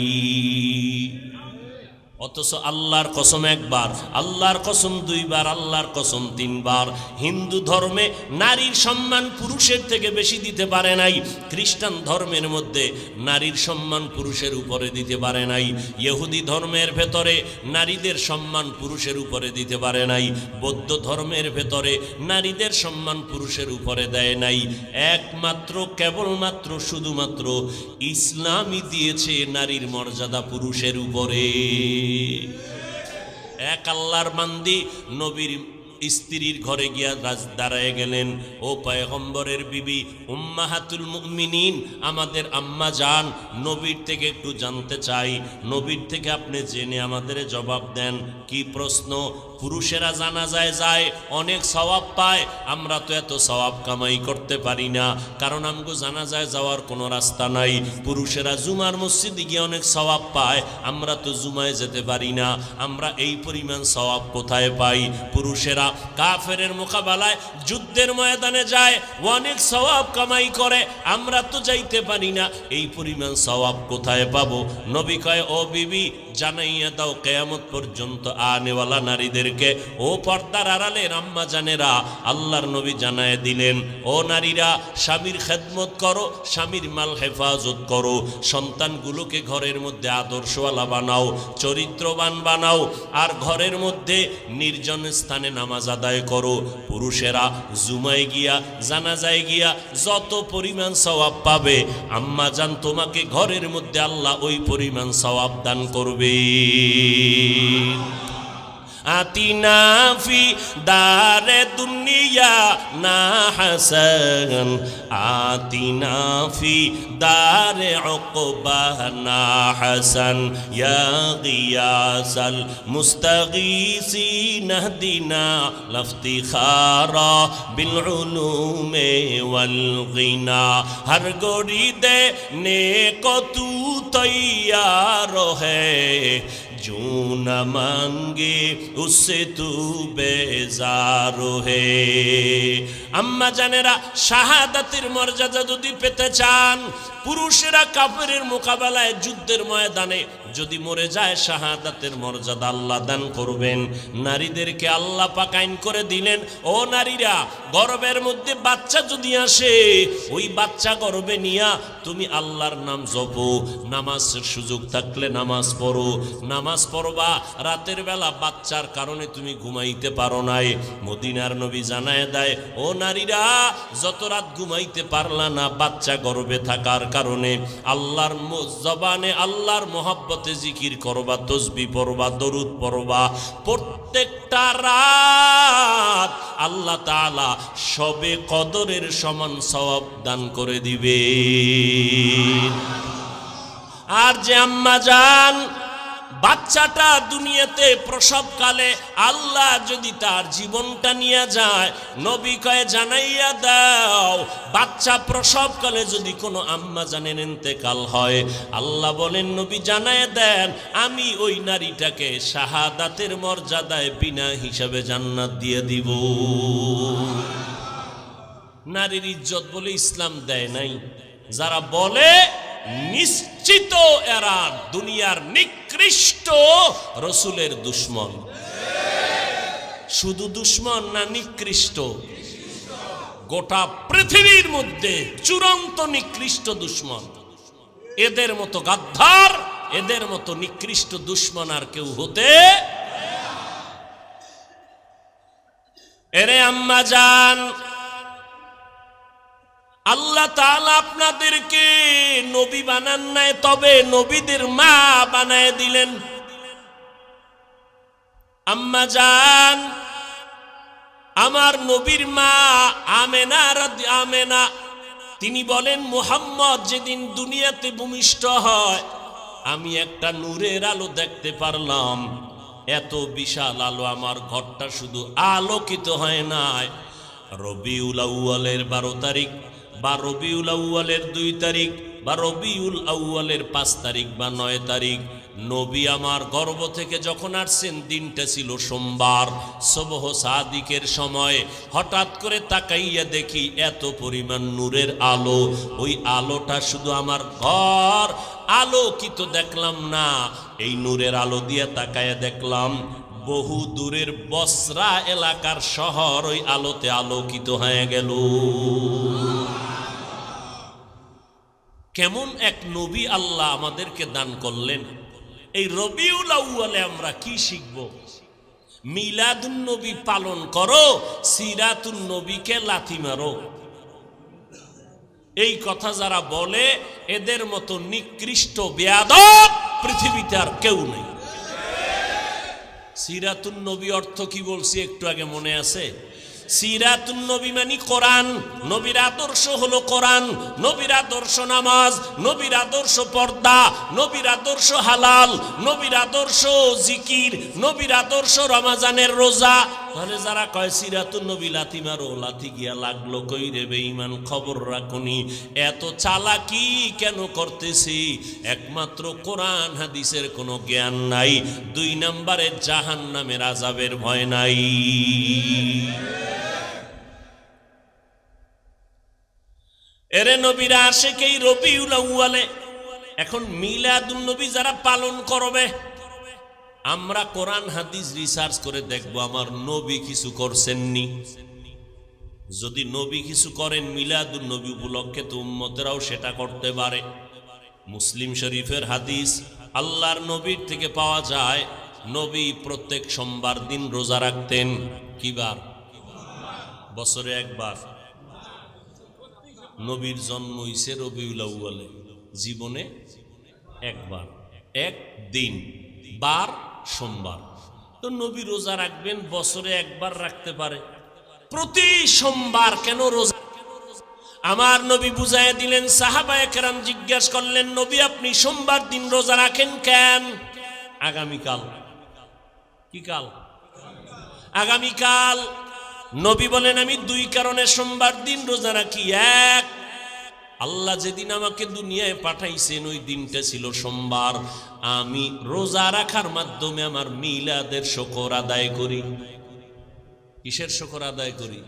অথচ আল্লাহর কসম একবার, আল্লাহর কসম 2 বার, আল্লাহর কসম 3 বার, হিন্দু ধর্মে নারীর সম্মান পুরুষের থেকে বেশি দিতে পারে নাই। খ্রিস্টান ধর্মের মধ্যে নারীর সম্মান পুরুষের উপরে দিতে পারে নাই। ইহুদি ধর্মের ভেতরে নারীদের সম্মান পুরুষের উপরে দিতে পারে নাই। বৌদ্ধ ধর্মের ভেতরে নারীদের সম্মান পুরুষের উপরে দেয় নাই। একমাত্র কেবলমাত্র শুধুমাত্র ইসলামই দিয়েছে নারীর মর্যাদা পুরুষের উপরে। এক আল্লাহর বান্দি নবীর স্ত্রীর ঘরে গিয়া দাঁড়ায় গেলেন, ও পয়গম্বরের বিবি উম্মাহাতুল মুমিনিন, আমাদের আম্মা জান, নবীর থেকে একটু জানতে চাই, নবীর থেকে আপনি জেনে আমাদের জবাব দেন। কি প্রশ্ন? পুরুষেরা জানাজায় যায়, অনেক সওয়াব পায়, আমরা তো এত সওয়াব কামাই করতে পারি না, কারণ আমগো জানাজায় যাওয়ার কোনো রাস্তা নাই। পুরুষেরা জুমার মসজিদে গিয়ে অনেক সওয়াব পায়, আমরা তো জুমায় যেতে পারি না, আমরা এই পরিমাণ সওয়াব কোথায় পাই? পুরুষেরা কাফেরের মোকাবেলায় যুদ্ধের ময়দানে যায়, অনেক সওয়াব কামাই করে, আমরা তো যাইতে পারি না, এই পরিমাণ সওয়াব কোথায় পাবো? নবী কয়, ও বিবি, জানাইয়া দাও কিয়ামত পর্যন্ত আনেওয়ালা নারীদেরকে, ও পর্দার আড়ালের আম্মা জানেরা। আল্লাহর নবী জানায় দিলেন, ও নারীরা, স্বামীর খেদমত করো, স্বামীর মাল হেফাজত করো, সন্তানগুলোকে ঘরের মধ্যে আদর্শওয়ালা বানাও, চরিত্রবান বানাও, আর ঘরের মধ্যে নির্জন স্থানে নামাজ আদায় করো। পুরুষেরা জুমায় গিয়া, জানাজায় গিয়া যত পরিমাণ সওয়াব পাবে, আম্মা জান তোমাকে ঘরের মধ্যে আল্লাহ ওই পরিমাণ সওয়াব দান করবে। আতিনা ফি দারে দুনিয়া না হাসান, আতিনা ফি দারে উকবা না হাসান, ইয়া গিয়াসাল মুস্তাগীসিন ইহদিনা লাফতিখারা বিল উলুমে ওয়াল গিনা, হর গড়ি দে নেকো তু তৈয়ার হ্যায়, जो न मांगे उससे तू बेजार है। আম্মা জানেরা, শাহাদাতের মর্যাদা যদি পেতে চান, পুরুষেরা কাফেরের মোকাবেলায় যুদ্ধের ময়দানে যদি মরে যায়, শাহাদাতের মর্যাদা আল্লাহ দান করবেন। নারীদেরকে আল্লাহ পাক আইন করে দিলেন, ও নারীরা, গর্ভের মধ্যে বাচ্চা যদি আসে, ওই বাচ্চা গর্ভে নিয়া তুমি আল্লাহর নাম জপো, নামাজের সুযোগ থাকলে নামাজ পড়ো, নামাজ পড়বা। রাতের বেলা বাচ্চার কারণে তুমি ঘুমাইতে পারো নাই, মদিনার নবী জানায় দেয়, ও নারীরা যত রাত ঘুমাইতে পারলা না বাচ্চা গর্ভে থাকার কারণে আল্লাহর জবানে আল্লাহর মহব্বতে জিকির করবা, তসবিহ পড়বা, দরুদ পড়বা, প্রত্যেকটা রাত আল্লাহ তাআলা শবে কদরের সমান সওয়াব দান করে দিবে। আর যে আম্মা জান বাচ্চাটা দুনিয়াতে প্রসবকালে আল্লাহ যদি তার জীবনটা নিয়ে যায়, নবী কয় জানাইয়া দাও, বাচ্চা প্রসবকালে যদি কোনো আম্মা জানেন ইন্তেকাল হয়, আল্লাহ বলেন নবী জানায় দেন আমি ওই নারীটাকে শাহাদাতের মর্যাদায় বিনা হিসাবে জান্নাত দিয়ে দিব। নারীর ইজ্জত বলে ইসলাম দেয় নাই, যারা বলে নিশ্চিত এরা দুনিয়ার নিকৃষ্ট রসুলের দুশমন। শুধু দুশমন না, নিকৃষ্ট, গোটা পৃথিবীর মধ্যে চূড়ান্ত নিকৃষ্ট দুশমন। এদের মতো গাদ্দার, এদের মতো নিকৃষ্ট দুশমন আর কেউ হতে। এরে আম্মা জান, আল্লাহ তাআলা আপনাদেরকে নবী বানান নাই, তবে নবীদের মা বানায় দিলেন। আম্মা জান, আমার নবীর মা আমেনা, তিনি বলেন মুহাম্মদ যেদিন দুনিয়াতে ভূমিষ্ঠ হয় আমি একটা নূরের আলো দেখতে পারলাম। এত বিশাল আলো, আমার ঘরটা শুধু আলোকিত হয় নাই। রবিউল আউয়ালের 12 তারিখ বা রবিউল আউয়ালের 2 তারিখ বা রবিউল আউয়ালের 5 তারিখ বা 9 তারিখ নবী আমার গর্ভ থেকে যখন আসছেন, দিনটা ছিল সোমবার, সুবহ সাদিকের সময়। হঠাৎ করে তাকাইয়া দেখি এত পরিমাণ নূরের আলো, ওই আলোটা শুধু আমার ঘর আলোকিত দেখলাম না, এই নূরের আলো দিয়ে তাকাইয়া দেখলাম বহু দূরের বসরা এলাকার শহর ওই আলোতে আলোকিত হয়ে গেল। কেমন এক নবী আল্লাহ আমাদেরকে দান করলেন। এই রবিউল আউয়ালে আমরা কি শিখব? মিলাদুন নবী পালন করো, সিরাতুন নবীকে লাথি মারো। এই কথা যারা বলে এদের মতো নিকৃষ্ট বেয়াদব পৃথিবীতে আর কেউ নেই। সিরাতুন নবী অর্থ কি বলছি একটু আগে মনে আছে? সিরাতুন নবী মানে কোরআন। নবীর আদর্শ হলো কোরআন, নবীর আদর্শ নামাজ, নবীর আদর্শ পর্দা, নবীর আদর্শ হালাল, নবীর আদর্শ জিকির, নবীর আদর্শ রমজানের রোজা। তাহলে যারা কয় সিরাতুন নবী লাথি মারো, লাথি গিয়া লাগলো কই রে বেঈমান, খবর রাখুনি। এত চালাকি কেন করতেছি? একমাত্র কোরআন হাদিসের কোনো জ্ঞান নাই, 2 নম্বরে জাহান্নামের আযাবের ভয় নাই। এরে নবীরা আশিকেই রবিউল আউয়ালে। এখন মিলাদুন নবী যারা পালন করবে, আমরা কোরআন হাদিস রিসার্চ করে দেখব আমার নবী কিছু করছেননি। যদি নবী কিছু করেন মিলাদুন নবী উপলক্ষে, তো উম্মতেরাও সেটা করতে পারে। মুসলিম শরীফের হাদিস আল্লাহর নবীর থেকে পাওয়া যায়, নবী প্রত্যেক সোমবার দিন রোজা রাখতেন। কি বার? বছরে একবার। নবীর জন্ম হইছে রবিউল আউয়ালে, জীবনে একবার, এক দিন, বার সোমবার। তো নবী রোজা রাখবেন, বছরে একবার রাখতে পারে, প্রতি সোমবার কেন রোজা? আমার নবী বুঝাইয়া দিলেন। সাহাবায়ে কেরাম জিজ্ঞাসা করলেন, নবী আপনি সোমবার দিন রোজা রাখেন কেন? আগামীকাল। কি কাল? আগামীকাল। নবী বলেন আমি 2 কারণে সোমবার দিন রোজা রাখি। এক, আল্লাহ যেদিন আমাকে দুনিয়ায় পাঠাইছেন ওই দিনটা ছিল সোমবার। আমি রোজা রাখার মাধ্যমে আমার মিলাদের শুকর আদায় করি। কিসের শুকর আদায় করি?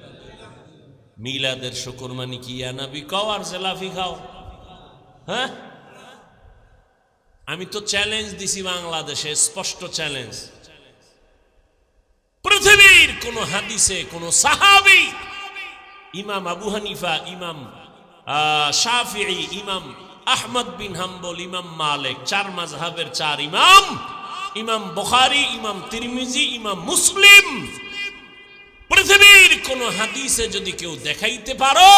মিলাদের শুকর মানে কি? নবী খাও আর জেলাফি খাও। হ্যাঁ, আমি তো চ্যালেঞ্জ দিছি বাংলাদেশে, স্পষ্ট চ্যালেঞ্জ। পৃথিবীর কোন হাদিসে কোন সাহাবী, ইমাম আবু হানিফা, ইমাম শাফিঈ, ইমাম আহমদ বিন হাম্বল, ইমাম মালিক, 4 মাযহাবের 4 ইমাম, ইমাম বুখারী, ইমাম তিরমিজি, ইমাম মুসলিম, পৃথিবীর কোন হাদিসে যদি কেউ দেখাইতে পারো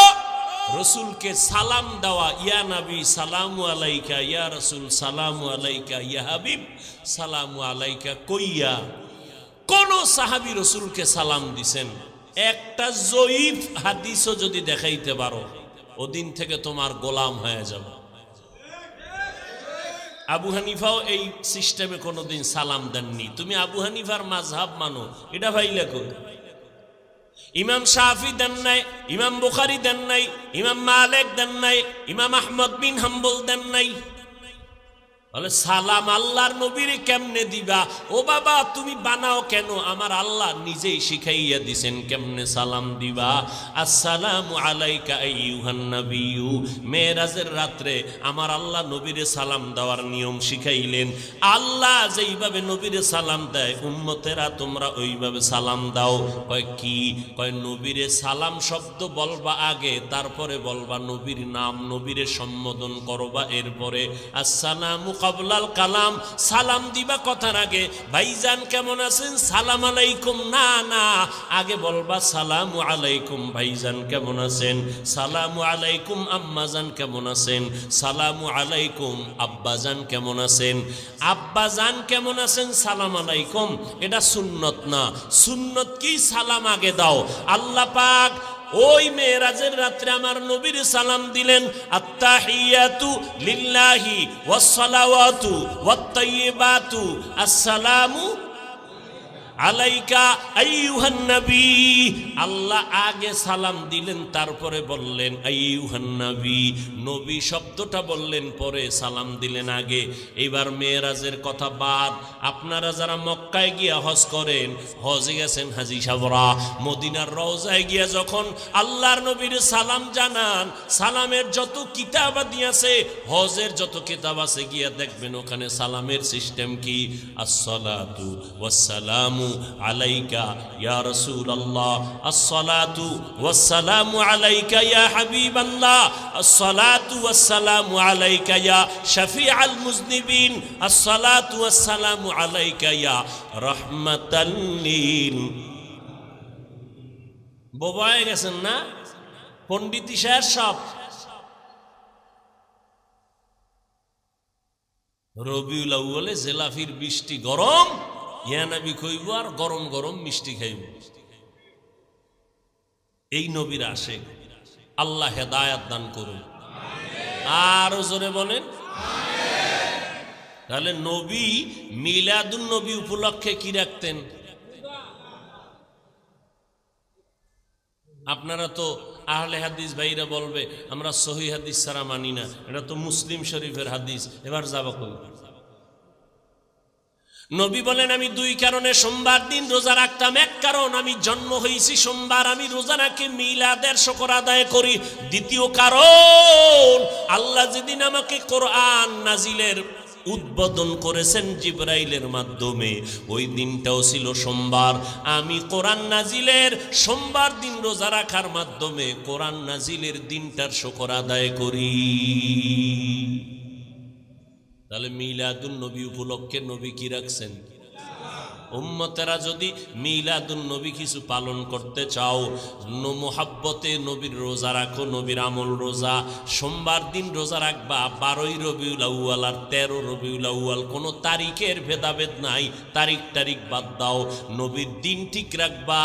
রসুলকে সালাম দেওয়া, ইয়া নবী সালামু আলাইকা, ইয়া রসুল সালামু আলাইকা, ইয়া হাবিব সালামু আলাইকা কইয়া কোন সাহাবী রসুলকে সালাম দিছেন, একটা জয়ীফ হাদিসও যদি দেখাইতে পারো, ওদিন থেকে তোমার গোলাম হয়ে যাবে। আবু হানিফাও এই সিস্টেমে কোনোদিন সালাম দেননি। তুমি আবু হানিফার মাযহাব মানো, এটা ভাইলা কই? ইমাম শাফি দেন নাই, ইমাম বুখারী দেন নাই, ইমাম মালিক দেন নাই, ইমাম আহমদ বিন হাম্বল দেন নাই। বলে সালাম আল্লাহর নবীরে কেমনে দিবা? ও বাবা তুমি বানাও কেন? আমার আল্লাহ নিজেই শিখাইয়া দিছেন কেমনে সালাম দিবা। আসসালামু আলাইকা আইয়ুহান নবিয়্যু। মেরাজের রাত্রে আমার আল্লাহ নবীরে সালাম দেওয়ার নিয়ম শিখাইলেন। আল্লাহ যেইভাবে নবীরে সালাম দেয় উম্মতেরা তোমরা ওইভাবে সালাম দাও। কয় কি? কয় নবীরে সালাম শব্দ বলবা আগে, তারপরে বলবা নবীর নাম, নবীরে সম্বোধন করবা, এরপরে আসসালামু কাবলাল কালাম, সালাম দিবা কথার আগে ভাইজান কেমন আছেন সালাম আলাইকুম না, না আগে বলবা সালামু আলাইকুম ভাইজান কেমন আছেন, সালামু আলাইকুম আম্মাজান কেমন আছেন, সালামু আলাইকুম আব্বাজান কেমন আছেন। আব্বাজান কেমন আছেন সালাম আলাইকুম, এটা সুন্নত না। সুন্নত কি? সালাম আগে দাও। আল্লাহ পাক ওই মেরাজের রাত্রে আমার নবীর সালাম দিলেন, আত্তাহিয়াতু লিল্লাহি ওয়াস সালাওয়াতু ওয়াত তাইয়্যিবাতু আসসালামু আলাইকা আইয়ুহান নবী। আল্লাহ আগে সালাম দিলেন, তারপরে বললেন আইয়ুহান নবী। নবী শব্দটা বললেন পরে, সালাম দিলেন আগে। এবার মেরাজের কথা বাদ। আপনারা যারা মক্কায় গিয়া হজ করেন, হজে গেছেন হাজী সাহেবরা, মদিনার রওজায় গিয়া যখন আল্লাহর নবীর সালাম জানান, সালামের যত কিতাব আছে, হজের যত কিতাব আছে, গিয়া দেখবেন ওখানে সালামের সিস্টেম কি? আসসালাতু ওয়াসসালামু আলাইকা ইয়া রাসূলুল্লাহ, আসসালাতু ওয়াসসালামু আলাইকা ইয়া হাবিবাল্লাহ, আসসালাতু ওয়াসসালামু আলাইকা ইয়া শাফিআল মুজনিবিন, আসসালাতু ওয়াসসালামু আলাইকা ইয়া রাহমাতাল লিল। বোবায় গেছেন না পণ্ডিতি সাহেব সব। রবিউল আউয়ালে জেলাফির বৃষ্টি গরম, ইয়া নবী কইব আর গরম গরম মিষ্টি খাইব। এই নবীর আশিক। আল্লাহ হেদায়াত দান করুন। আরো জোরে বলেন। তাহলে নবী মিলাদুন নবী উপলক্ষে কি রাখতেন? আপনারা তো আহলে হাদিস ভাইরা বলবে আমরা সহিহ হাদিস ছাড়া মানি না, এটা তো মুসলিম শরীফের হাদিস। এবার যাবা কই? নবী বলেন আমি দুই কারণে সোমবার দিন রোজা রাখতাম। এক কারণ আমি জন্ম হয়েছি সোমবার, আমি রোজা রাখি মিলাদের শুকর আদায় করি। দ্বিতীয় কারণ আল্লাহ যেদিন আমাকে কোরআন নাজিলের উদ্বোধন করেছেন জিবরাইলের মাধ্যমে, ওই দিনটাও ছিল সোমবার। আমি কোরআন নাজিলের সোমবার দিন রোজা রাখার মাধ্যমে কোরআন নাজিলের দিনটার শুকর আদায় করি। তাহলে মিলাদুন নবী উপলক্ষে নবী কি রাখছেন? উম্মতেরা যদি মিলাদুন নবী কিছু পালন করতে চাও, মুহাব্বতে নবীর রোজা রাখো, নবীর আমল রোজা। সোমবার দিন রোজা রাখবা, 12 রবিউল আউয়াল আর 13 রবিউল আউয়াল, কোনো তারিখের ভেদাভেদ নাই, তারিখ বাদ দাও। নবীর দিন ঠিক রাখবা,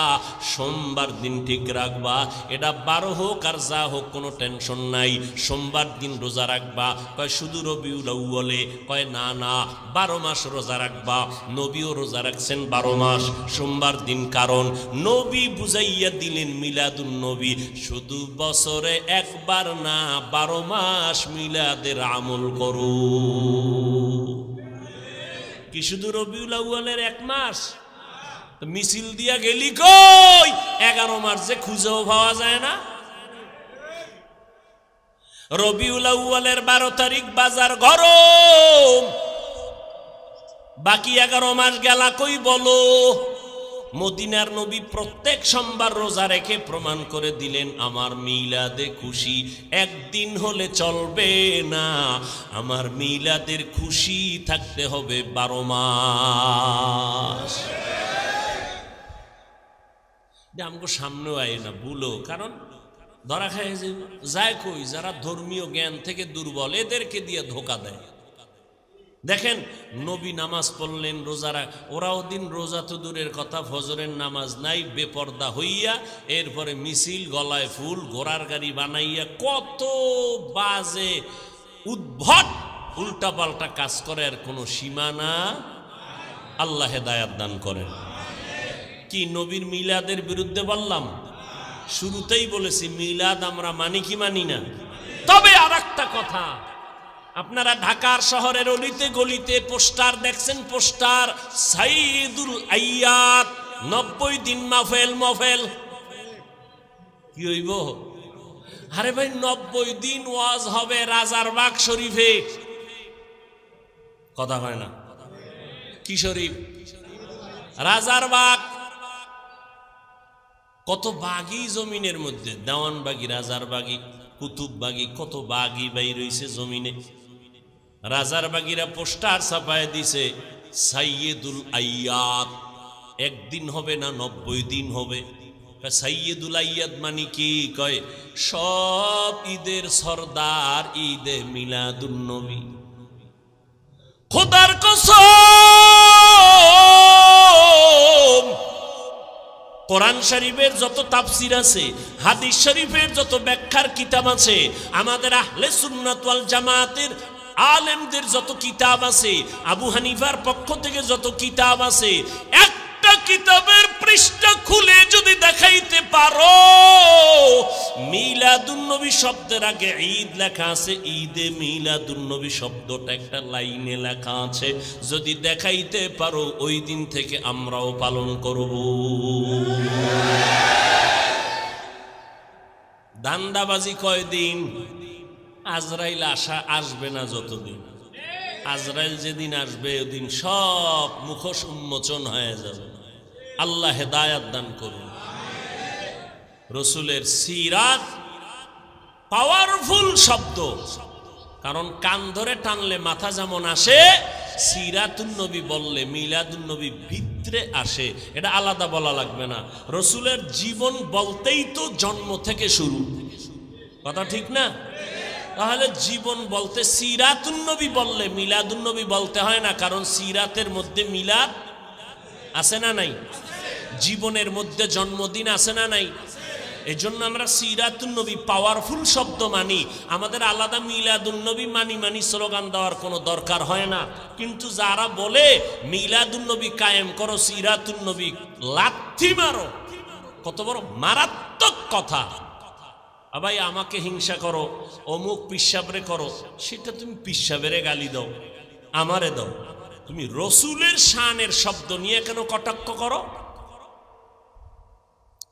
সোমবার দিন ঠিক রাখবা। এটা 12 হোক আর যা হোক কোনো টেনশন নাই। সোমবার দিন রোজা রাখবা। কয় শুধু রবিউল আউয়ালে? কয় না না, 12 মাস রোজা রাখবা। নবীও রোজা রাখছেন 12 মাস সোমবার দিন। কারণ নবী বুঝাইয়া দিলেন মিলাদুন নবী শুধু বছরে একবার না, 12 মাস মিলাদের আমল করো। কি শুধু রবিউল আউয়ালের 1 মাস? মিছিল দিয়া গেলি কই? 11 মাস যে খুঁজেও পাওয়া যায় না। রবিউল আউয়ালের 12 তারিখ বাজার গরম, বাকি 11 মাস গেলা কই বলো? মদিনার নবী প্রত্যেক সোমবার রোজা রেখে প্রমাণ করে দিলেন আমার মিলাদে খুশি একদিন হলে চলবে না, আমার মিলাদের খুশি থাকতে হবে 12 মাস। যে আমাকে সামনেও আয় না ভুলো, কারণ ধরা খায় যে যায় কই যারা ধর্মীয় জ্ঞান থেকে দুর্বল এদেরকে দিয়ে ধোকা দেয়। দেখেন নবী নামাজ পড়লেন, রোজারা, ওরাও দিন রোজা তো দূরের কথা, ফজরের নামাজ নাই, বেপর্দা হইয়া এরপরে মিছিল, গলায় ফুল, ঘোড়ার গাড়ি বানাইয়া কত বাজে উদ্ভট উল্টাপাল্টা কাজ করে, আর কোনো সীমানা। আল্লাহ হেদায়াত দান করেন। কি নবীর মিলাদের বিরুদ্ধে বললাম? শুরুতেই বলেছি মিলাদ আমরা মানি কি মানি না। তবে আর একটা কথা, আপনারা ঢাকার শহরের অলিতে গলিতে পোস্টার দেখছেন, পোস্টার সাইয়্যিদুল আইয়াত 90 দিন মাহফিল। মাহফিল কি হইব? আরে ভাই 90 দিন ওয়াজ হবে রাজারবাগ শরীফে। কথা হয় না? কি শরীফ? রাজারবাগ। কত বাগি জমিনের মধ্যে, দেওয়ানবাগি, রাজারবাগি, কুতুববাগি, কত বাগি বাই রয়েছে জমিনে। রাজারবাগিরা পোস্টার ছাপায় দিছে সাইয়্যিদুল আইয়াত, একদিন হবে না 90 দিন হবে। সাইয়্যিদুল আইয়াত মানে কি? কয় সব ঈদের সরদার ঈদে মিলাদুন নবী। খোদার কসম, কোরআন শরীফের যত তাফসির আছে, হাদিস শরীফের যত ব্যাখ্যার কিতাব আছে, আমাদের আহলে সুন্নাত ওয়াল জামাতের আলেমদের যত কিতাব আছে, আবু হানিফার পক্ষ থেকে যত কিতাব আছে, একটা কিতাবের পৃষ্ঠা খুলে যদি দেখাইতে পারো মিলাদুন নবী শব্দের আগে ঈদ লেখা আছে, ঈদে মিলাদুন নবী শব্দটা একটা লাইনে লেখা আছে, যদি দেখাইতে পারো ওই দিন থেকে আমরাও পালন করব। দান্দাবাজি কয়দিন? আজরাইল আসবে না যতদিন, আজরাইল যেদিন আসবে ওদিন সব মুখোশ উন্মোচন হয়ে যাবে। আল্লাহ হেদায়াত দান করুন। রসুলের সিরাত পাওয়ারফুল শব্দ, কারণ কান ধরে টানলে মাথা যেমন আসে, সিরাতুন নবী বললে মিলাদুন নবী ভিতরে আসে। এটা আলাদা বলা লাগবে না। রসুলের জীবন বলতেই তো জন্ম থেকে শুরু, কথা ঠিক না? তাহলে জীবন বলতে সিরাতুন নবী বললে মিলাদুন নবী বলতে হয় না, কারণ সিরাতের মধ্যে মিলাদ আছে না নাই? জীবনের মধ্যে জন্মদিন আছে না নাই? এজন্য আমরা সিরাতুন নবী পাওয়ারফুল শব্দ মানি, আমাদের আলাদা মিলাদুন নবী মানি স্লোগান দেওয়ার কোনো দরকার হয় না। কিন্তু যারা বলে মিলাদুন নবী কায়েম করো, সিরাতুন নবী লাথি মারো, কত বড় মারাত্মক কথা। ভাই আমাকে হিংসা করো, অমুক পিসাবরে করো, সেটা তুমি পিসাবেরে গালি দাও, আমারে দাও, তুমি রসুলের শানের শব্দ নিয়ে কেন কটাক্ষ করো?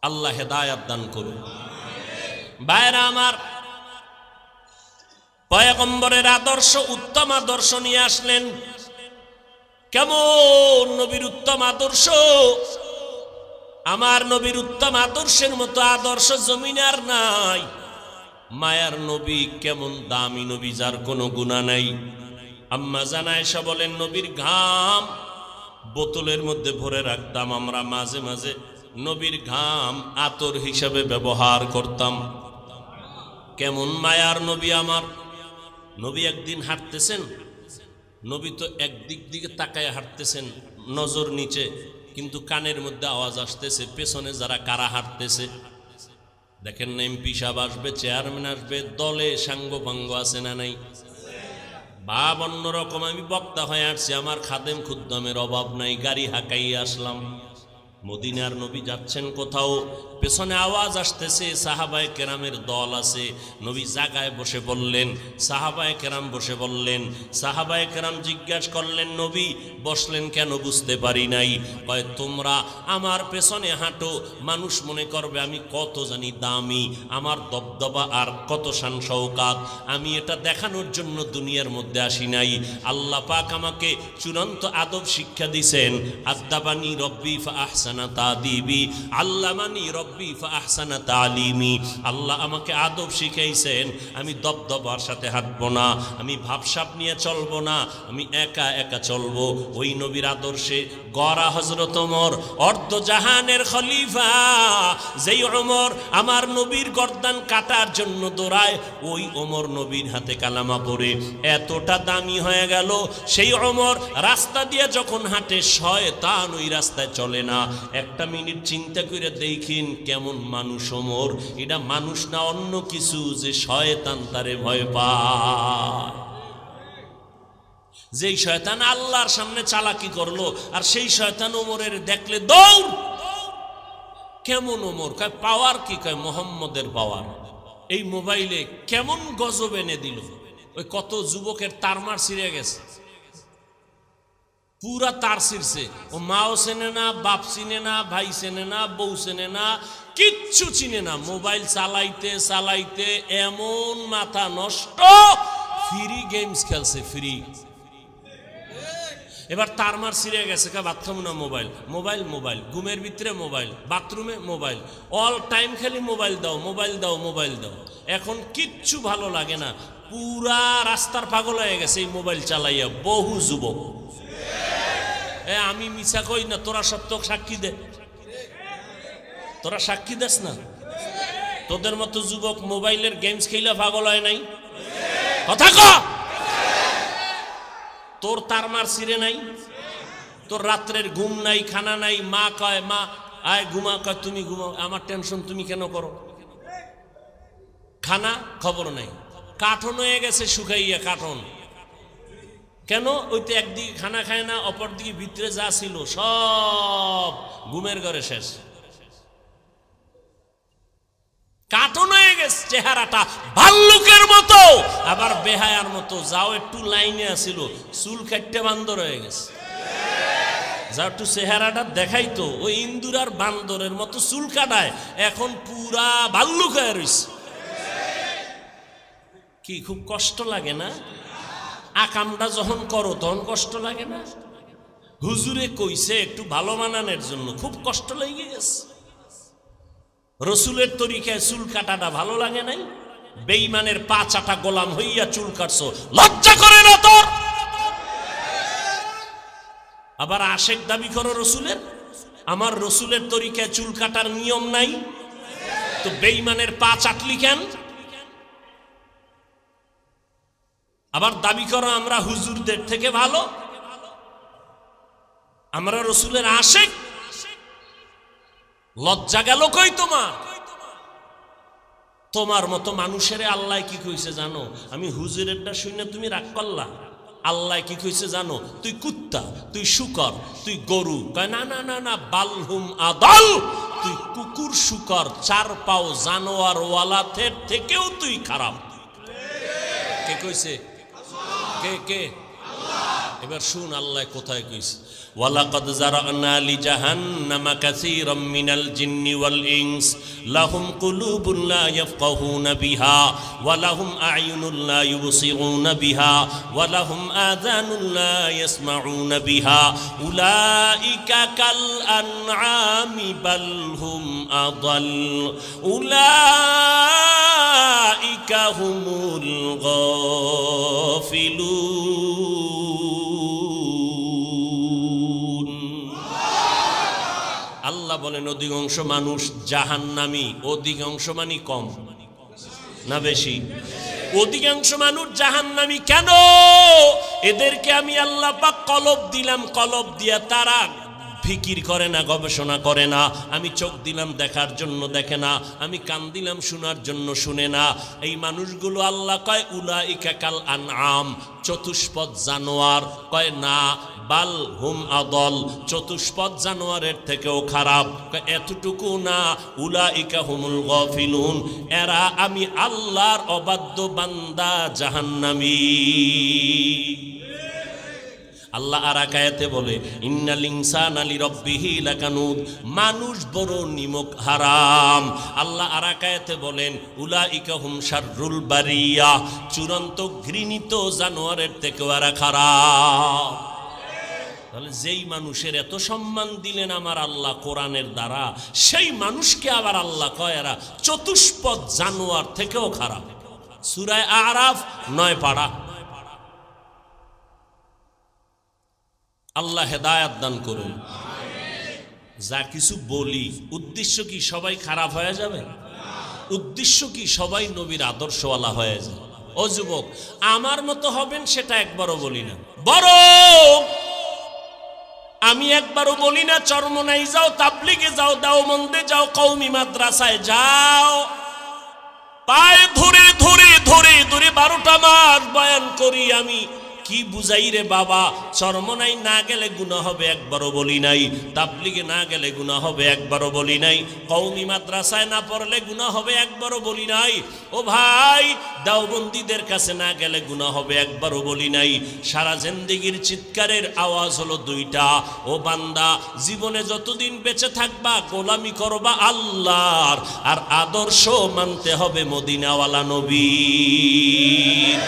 আল্লাহ হেদায়াত দান করুন। ভাইরা আমার, পয়গম্বরের আদর্শ, উত্তম আদর্শ নিয়ে আসলেন। কেমন নবীর উত্তম আদর্শ! আমার নবীর উত্তম আদর্শের মতো আদর্শ জমিনে আর নাই। মায়ার নবী কেমন দামি নবী, যার কোনো গুনাহ নাই। আম্মা জান আয়েশা বলেন, নবীর ঘাম বোতলের মধ্যে ভরে রাখতাম আমরা, মাঝে মাঝে নবীর ঘাম আতর হিসাবে ব্যবহার করতাম। কেমন মায়ার নবী আমার! নবী একদিন হাঁটতেছেন, নবী তো একদিক দিকে তাকায় হাঁটতেছেন, নজর নিচে, কিন্তু কানের মধ্যে আওয়াজ আসতেছে পেছনে যারা কারা হাঁটতেছে। দেখেন না, এমপি সাহেব আসবে, চেয়ারম্যান আসবে, দলে সাঙ্গ পাঙ্গ আছে না নাই? ভাব অন্যরকম। আমি বক্তা হয়ে আসছি, আমার খাদেম খুদ্দমের অভাব নাই, গাড়ি হাঁকাই আসলাম। মদিনার নবী যাচ্ছেন কোথাও, পেছনে আওয়াজ আসতেছে, সাহাবায়ে কেরামের দল আছে। নবী জায়গায় বসে বললেন, সাহাবায়ে কেরাম বসে বললেন। সাহাবায়ে কেরাম জিজ্ঞাসা করলেন, নবী বসলেন কেন? বুঝতে পারি নাই। কয়, তোমরা আমার পেছনে হাঁটো, মানুষ মনে করবে আমি কত জানি দামি, আমার দবদবা আর কত শান শওকাত। আমি এটা দেখানোর জন্য দুনিয়ার মধ্যে আসি নাই। আল্লাহ পাক আমাকে চূড়ান্ত আদব শিক্ষা দিছেন, আদাবানি রব্বি ফা আহসান ফাআহসানা তাদিবি, আল্লামানি রব্বি ফাআহসানা তালিমি। আল্লাহ আমাকে আদব শিখাইছেন, আমি দবদবার সাথে হাঁটবো না, আমি ভাবসাব নিয়ে চলবো না, আমি একা একা চলবো। ওই নবীর আদর্শে গড়া হযরত ওমর, অর্ধ জাহানের খলিফা। যেই ওমর আমার নবীর গর্দান কাটার জন্য দৌড়ায়, ওই ওমর নবীর হাতে কালামা পড়ে এতটা দামি হয়ে গেল। সেই ওমর রাস্তা দিয়ে যখন হাঁটে, শয়তান ওই রাস্তায় চলে না। একটা মিনিট চিন্তা করে দেখিন কেমন মানুষ ওমর। এটা মানুষ না অন্য কিছু যে শয়তান তারে ভয় পায়। যেই শয়তান আল্লাহর সামনে চালাকি করলো, আর সেই শয়তান ওমরের দেখলে দৌড়। কেমন ওমর? কয় পাওয়ার কি? কয় মোহাম্মদের পাওয়ার। এই মোবাইলে কেমন গজব এনে দিল। ওই কত যুবকের তারমার ছিঁড়ে গেছে, পুরা তার ছিঁড়ছে। ও মাও চেনে না, বাপ চিনে না, ভাই চেনে না, বউ চেনে না, কিচ্ছু চিনে না। মোবাইল চালাইতে চালাইতে এমন মাথা নষ্ট, ফ্রি গেমস খেলছে, ফ্রি। এবার তারমার ছিঁড়ে গেছে, কা ভাত খাবো না, মোবাইল মোবাইল মোবাইল, ঘুমের ভিতরে মোবাইল, বাথরুমে মোবাইল, অল টাইম খালি মোবাইল দাও, মোবাইল দাও, মোবাইল দাও। এখন কিচ্ছু ভালো লাগে না, পুরা রাস্তার পাগল হয়ে গেছে এই মোবাইল চালাইয়া বহু যুবক। আমি মিছা কই না, তোরা সব তো সাক্ষী দে, তোরা সাক্ষী দেস না? তোদের মতো যুবক মোবাইলের গেমস খেলা পাগল হয় নাই? কথা ক। তোর তারমার ছিঁড়ে নাই, তোর রাত্রের ঘুম নাই, খানা নাই। মা কয়, মা আয় ঘুমা, কয় তুমি ঘুমাও, আমার টেনশন তুমি কেন করো? খানা খবর নাই, কাঠন হয়ে গেছে শুকাইয়া কাঠন। কেন? ওই তো একদিকে খানা খায় না, অপর দিকে ভিতরে যা ছিল সব ঘুমের ঘরে শেষ। কাঠন হয়ে গেছে চেহারাটা, ভাল্লুকের মতো, আবার বেহায়ার মতো। যাও একটু লাইনে আসিল, চুল কাটতে বান্দর হয়ে গেছে। যাও একটু চেহারাটা দেখাইতো, ওই ইন্দুর আর বান্দরের মতো চুল কাটায়, এখন পুরা ভাল্লুক হয়ে রয়েছে। কি খুব কষ্ট লাগে না? আকামটা যখন করো তখন কষ্ট লাগে না? হুজুরে কইছে একটু ভালো মানানোর জন্য, খুব কষ্ট লেগে গেছে। রসুলের তরিকায় চুল কাটাটা ভালো লাগে নাই? বেঈমানের পা চাটা গোলাম হইয়া চুল কাটছো, লজ্জা করে না তোর? আবার আশেক দাবি করো রসুলের। আমার রসুলের তরিকায় চুল কাটার নিয়ম নাই, তো বেঈমানের পা চাটলি কেন? আবার দাবি করো আমরা হুজুরদের থেকে ভালো, আমরা রসুলের আশেক। লজ্জা গেল কই তোমার? তোমার মতো মানুষের আল্লাহ কি কইছে জানো? আমি হুজুরেরটা শুনে তুমি রাগ করলা। আল্লাহ কি কইছে জানো? তুই কুত্তা, তুই শুকর, তুই গরু। কয় না না না না, বালহুম আদাল, তুই কুকুর শুকর চার পাও জানোয়ার ওয়ালাদের থেকেও তুই খারাপ। কে কইছে? কে কে? এবার শুন আল্লাহ কোথায় কইছে। ওয়ালাকাদ যারানা লিজাহান্নামা কাসীরাম মিনাল জিন্নি ওয়াল ইনস লাহুম কুলুবুন লা ইয়াফকাহুনা বিহা ওয়া লাহুম আ'য়ুনুন লা ইউবসিরুনা বিহা ওয়া লাহুম আযানুন লা ইয়াসমাউনা বিহা উলাইকা কাল আনআমি বাল হুম আদাল উলাইকা হুমুল গাফিলুন। আল্লাহ বলেন অধিকাংশ মানুষ জাহান্নামী। অধিকাংশ মানে কম না বেশি? অধিকাংশ মানুষ জাহান্নামী। কেন? এদেরকে আমি আল্লাহ পাক কলব দিলাম, কলব দিয়া তারা ফিকির করে না, গবেষণা করে না। আমি চোখ দিলাম দেখার জন্য দেখে না, আমি কান দিলাম শোনার জন্য শুনে না। এই মানুষগুলো আল্লাহ কয় উলাইকা কাল আনআম, চতুষ্পদ জানোয়ার। কয় না, বাল হুম আদল, চতুষ্পদ জানোয়ারের থেকেও খারাপ। এতটুকু না, উলাইকা হুমুল গাফিলুন, এরা আমি আল্লাহর অবাধ্য বান্দা, জাহান্নামী। আল্লাহ আর এক আয়াতে বলে ইন্নাল ইনসানা লিরাব্বিহি লাকানুদ, মানুষ বড় নিমক হারাম। আল্লাহ আর এক আয়াতে বলেন উলাইকা হুম শাররুল বারিয়া, চূড়ান্ত ঘৃণিত জানোয়ারের থেকে এরা খারাপ। তাহলে যেই মানুষের এত সম্মান দিলেন আমার আল্লাহ কোরআনের দ্বারা, সেই মানুষকে আবার আল্লাহ কয় এরা চতুষ্পদ জানোয়ার থেকেও খারাপ। সূরা আরাফ 9 পারা। আল্লাহ হেদায়েত দান করুন। যা কিছু বলি উদ্দেশ্য কি সবাই খারাপ হয়ে যাবে? উদ্দেশ্য কি সবাই নবীর আদর্শওয়ালা হয়ে যায়? ও যুবক, আমার মতো হবেন সেটা একবারও বলি না, বরং আমি একবারও বলি না চরমনাই যাও, তাবলিগে যাও, দেওবন্দে যাও, কওমি মাদ্রাসায় যাও, পায়ে ধরে ধরে ধরে ধরে 12টা মাস বয়ান করি আমি। কি বুঝাই রে বাবা? চরমনাই না গেলে গুনাহ হবে একবারও বলি নাই, তাবলিগে না গেলে গুনাহ হবে একবারও বলি নাই, কওমি মাদ্রাসায় না পড়লে গুনাহ হবে একবারও বলি নাই। ও ভাই, দেওবন্দীদের কাছে না গেলে গুনাহ হবে একবারও বলি নাই। সারা জিন্দেগির চিৎকারের আওয়াজ হলো 2টা, ও বান্দা জীবনে যতদিন বেঁচে থাকবা গোলামি করবা আল্লাহর, আর আদর্শ মানতে হবে মদিনাওয়ালা নবীর।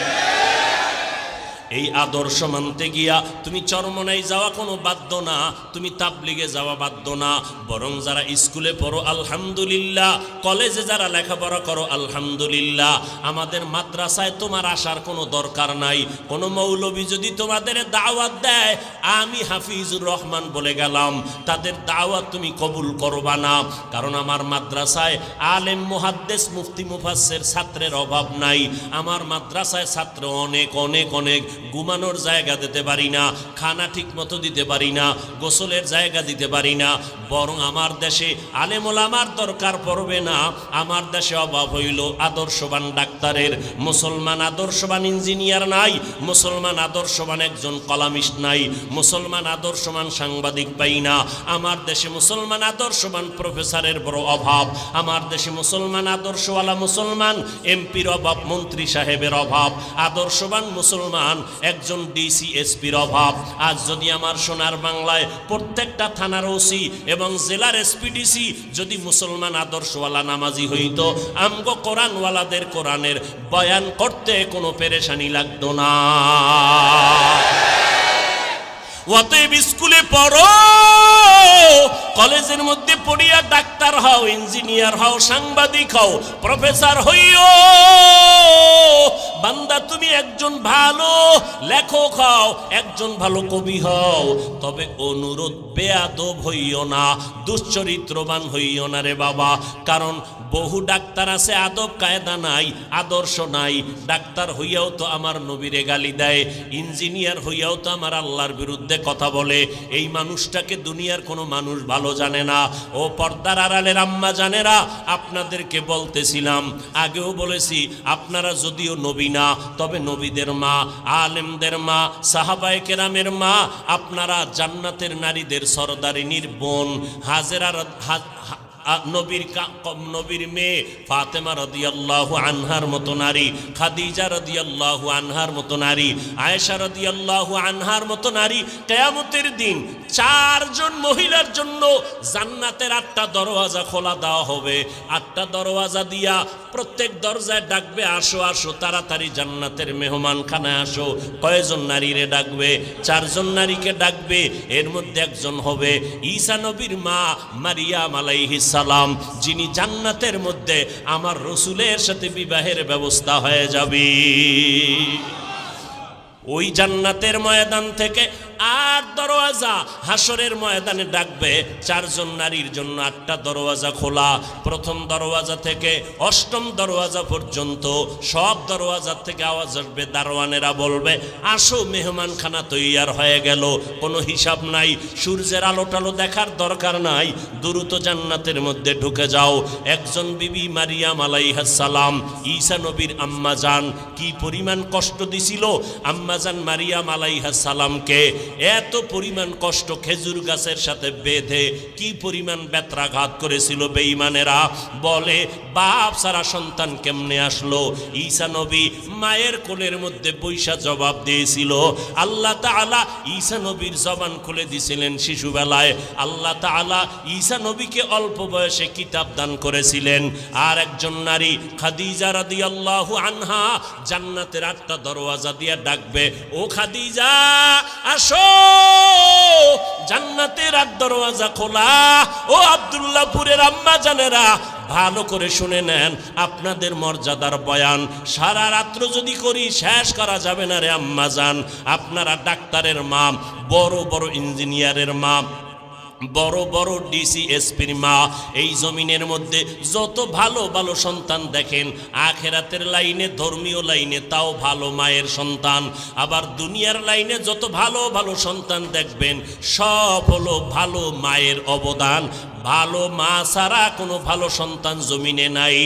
এই আদর্শ মানতে গিয়া তুমি চরমনাই যাওয়া কোনো বাধ্য না, তুমি তাবলিগে যাওয়া বাধ্য না, বরং যারা স্কুলে পড়ো আলহামদুলিল্লাহ, কলেজে যারা লেখাপড়া করো আলহামদুলিল্লাহ, আমাদের মাদ্রাসায় তোমার আসার কোনো দরকার নাই। কোনো মৌলবী যদি তোমাদের দাওয়াত দেয়, আমি হাফিজুর রহমান বলে গেলাম, তাদের দাওয়াত তুমি কবুল করবা না, কারণ আমার মাদ্রাসায় আলেম মুহাদ্দিস মুফতি মুফাসসির ছাত্রের অভাব নাই। আমার মাদ্রাসায় ছাত্র অনেক অনেক অনেক। ঘুমানোর জায়গা দিতে পারি না, খানা ঠিক মতো দিতে পারি না, গোসলের জায়গা দিতে পারি না, বরং আমার দেশে আলেম ওলামার দরকার পড়বে না। আমার দেশে অভাব হইল আদর্শবান ডাক্তারের, মুসলমান আদর্শবান ইঞ্জিনিয়ার নাই, মুসলমান আদর্শবান একজন কলামিস্ট নাই, মুসলমান আদর্শবান সাংবাদিক পাই না। আমার দেশে মুসলমান আদর্শবান প্রফেসরের বড় অভাব। আমার দেশে মুসলমান আদর্শওয়ালা মুসলমান এমপির অভাব, মন্ত্রী সাহেবের অভাব, আদর্শবান মুসলমান একজন ডিসি এসপির অভাব। আজ যদি আমার সোনার বাংলায় প্রত্যেকটা থানার ওসি এবং জেলার এসপিডিসি যদি মুসলমান আদর্শওয়ালা নামাজি হইতো, আমগো কোরআনওয়ালাদের কোরআনের বয়ান করতে কোনো পেরেশানি লাগতো না। অতএব স্কুলে পড়ো, কলেজের মধ্যে পড়িয়া ডাক্তার হও, ইঞ্জিনিয়ার হও, সাংবাদিক হও, প্রফেসর হইও। বান্দা তুমি একজন ভালো লেখক হও, একজন ভালো কবি হও, তবে অনুরোধ বেয়াদব হইও না, দুশ্চরিত্রবান হইও না রে বাবা। কারণ বহু ডাক্তার আছে আদব কায়দা নাই, আদর্শ নাই। ডাক্তার হইয়াও তো আমার নবীরে গালি দেয়, ইঞ্জিনিয়ার হইয়াও তো আমার আল্লাহর বিরুদ্ধে কথা বলে। এই মানুষটাকে দুনিয়ার কোনো মানুষ ভালো জানে না। ও পর্দার আড়ালের আম্মা জানেরা, আপনাদেরকে বলতেছিলাম, আগেও বলেছি, আপনারা যদিও নবী না, তবে নবীদের মা, আলেমদের মা, সাহাবায়ে কেরামের মা, আপনারা জান্নাতের নারীদের সরদারিনীর বোন, হাজেরা নবীর মেয়ে ফাতেমা রাদিয়াল্লাহু আনহার মতো নারী, খাদিজা রাদিয়াল্লাহু আনহার মতো নারী, আয়েশা রাদিয়াল্লাহু আনহার মতো নারী। কিয়ামতের দিন 4 জন মহিলার জন্য জান্নাতের 8টা দরওয়াজা খোলা দেওয়া হবে। 8টা দরওয়াজা দিয়া প্রত্যেক দরজায় ডাকবে, আসো আসো, তাড়াতাড়ি জান্নাতের মেহমানখানায় আসো। কয়জন নারীরে ডাকবে? 4 জন নারীকে ডাকবে। এর মধ্যে একজন হবে ঈসা নবীর মা মারিয়াম আলাইহিস সালাম, যিনি জান্নাতের মধ্যে আমার রসুলের সাথে বিবাহের ব্যবস্থা হয়ে যাবে। ওই জান্নাতের ময়দান থেকে 8 দরওয়াজা হাসরের ময়দানে ডাকবে। 4 জন নারীর জন্য 8টা দরওয়াজা খোলা। প্রথম দরওয়াজা থেকে 8ম দরওয়াজা পর্যন্ত সব দরওয়াজা থেকে আওয়াজ আসবে, দারোয়ানেরা বলবে, আসো, মেহমানখানা তৈয়ার হয়ে গেল। কোনো হিসাব নাই, সূর্যের আলো টালো দেখার দরকার নাই, দ্রুত জান্নাতের মধ্যে ঢুকে যাও। একজন বিবি মারিয়াম আলাইহিস সালাম, ঈসা নবীর আম্মা জান, কি পরিমাণ কষ্ট দিছিল আম্মাজান মারিয়াম আলাইহিস সালামকে। এত পরিমাণ কষ্ট, খেজুর গাছের সাথে বেঁধে কি পরিমাণ বেত্রাঘাত করেছিল বেঈমানেরা। বলে, বাপ সারা সন্তান কেমনে আসলো? ঈসা নবী মায়ের কোলের মধ্যে বৈশা জবাব দিয়েছিল। আল্লাহ তাআলা ঈসা নবীর জবান খুলে দিয়েছিলেন শিশুবেলায়। আল্লাহ তাআলা ঈসা নবীকে অল্প বয়সে কিতাব দান করেছিলেন। আর একজন নারী খাদিজা রাদিয়াল্লাহু আনহা জান্নাতের 8টা দরওয়াজা দিয়ে ডাকবে, ও খাদিজা আসো, জান্নাতের আর দরওয়াজা খোলা। ও আব্দুল্লাহপুরের আম্মা জানেরা, ভালো করে শুনে নেন, আপনাদের মর্যাদার বয়ান সারা রাত্র যদি করি শেষ করা যাবে না রে আম্মা জান। আপনারা ডাক্তারের মা, বড় বড় ইঞ্জিনিয়ারের মা, বড় বড় ডিসি এসপির মা, এই জমিনের মধ্যে যত ভালো ভালো সন্তান দেখেন, আখেরাতের লাইনে ধর্মীয় লাইনে তাও ভালো মায়ের সন্তান, আবার দুনিয়ার লাইনে যত ভালো ভালো সন্তান দেখবেন সব হলো ভালো মায়ের অবদান। ভালো মা ছাড়া কোনো ভালো সন্তান জমিনে নাই।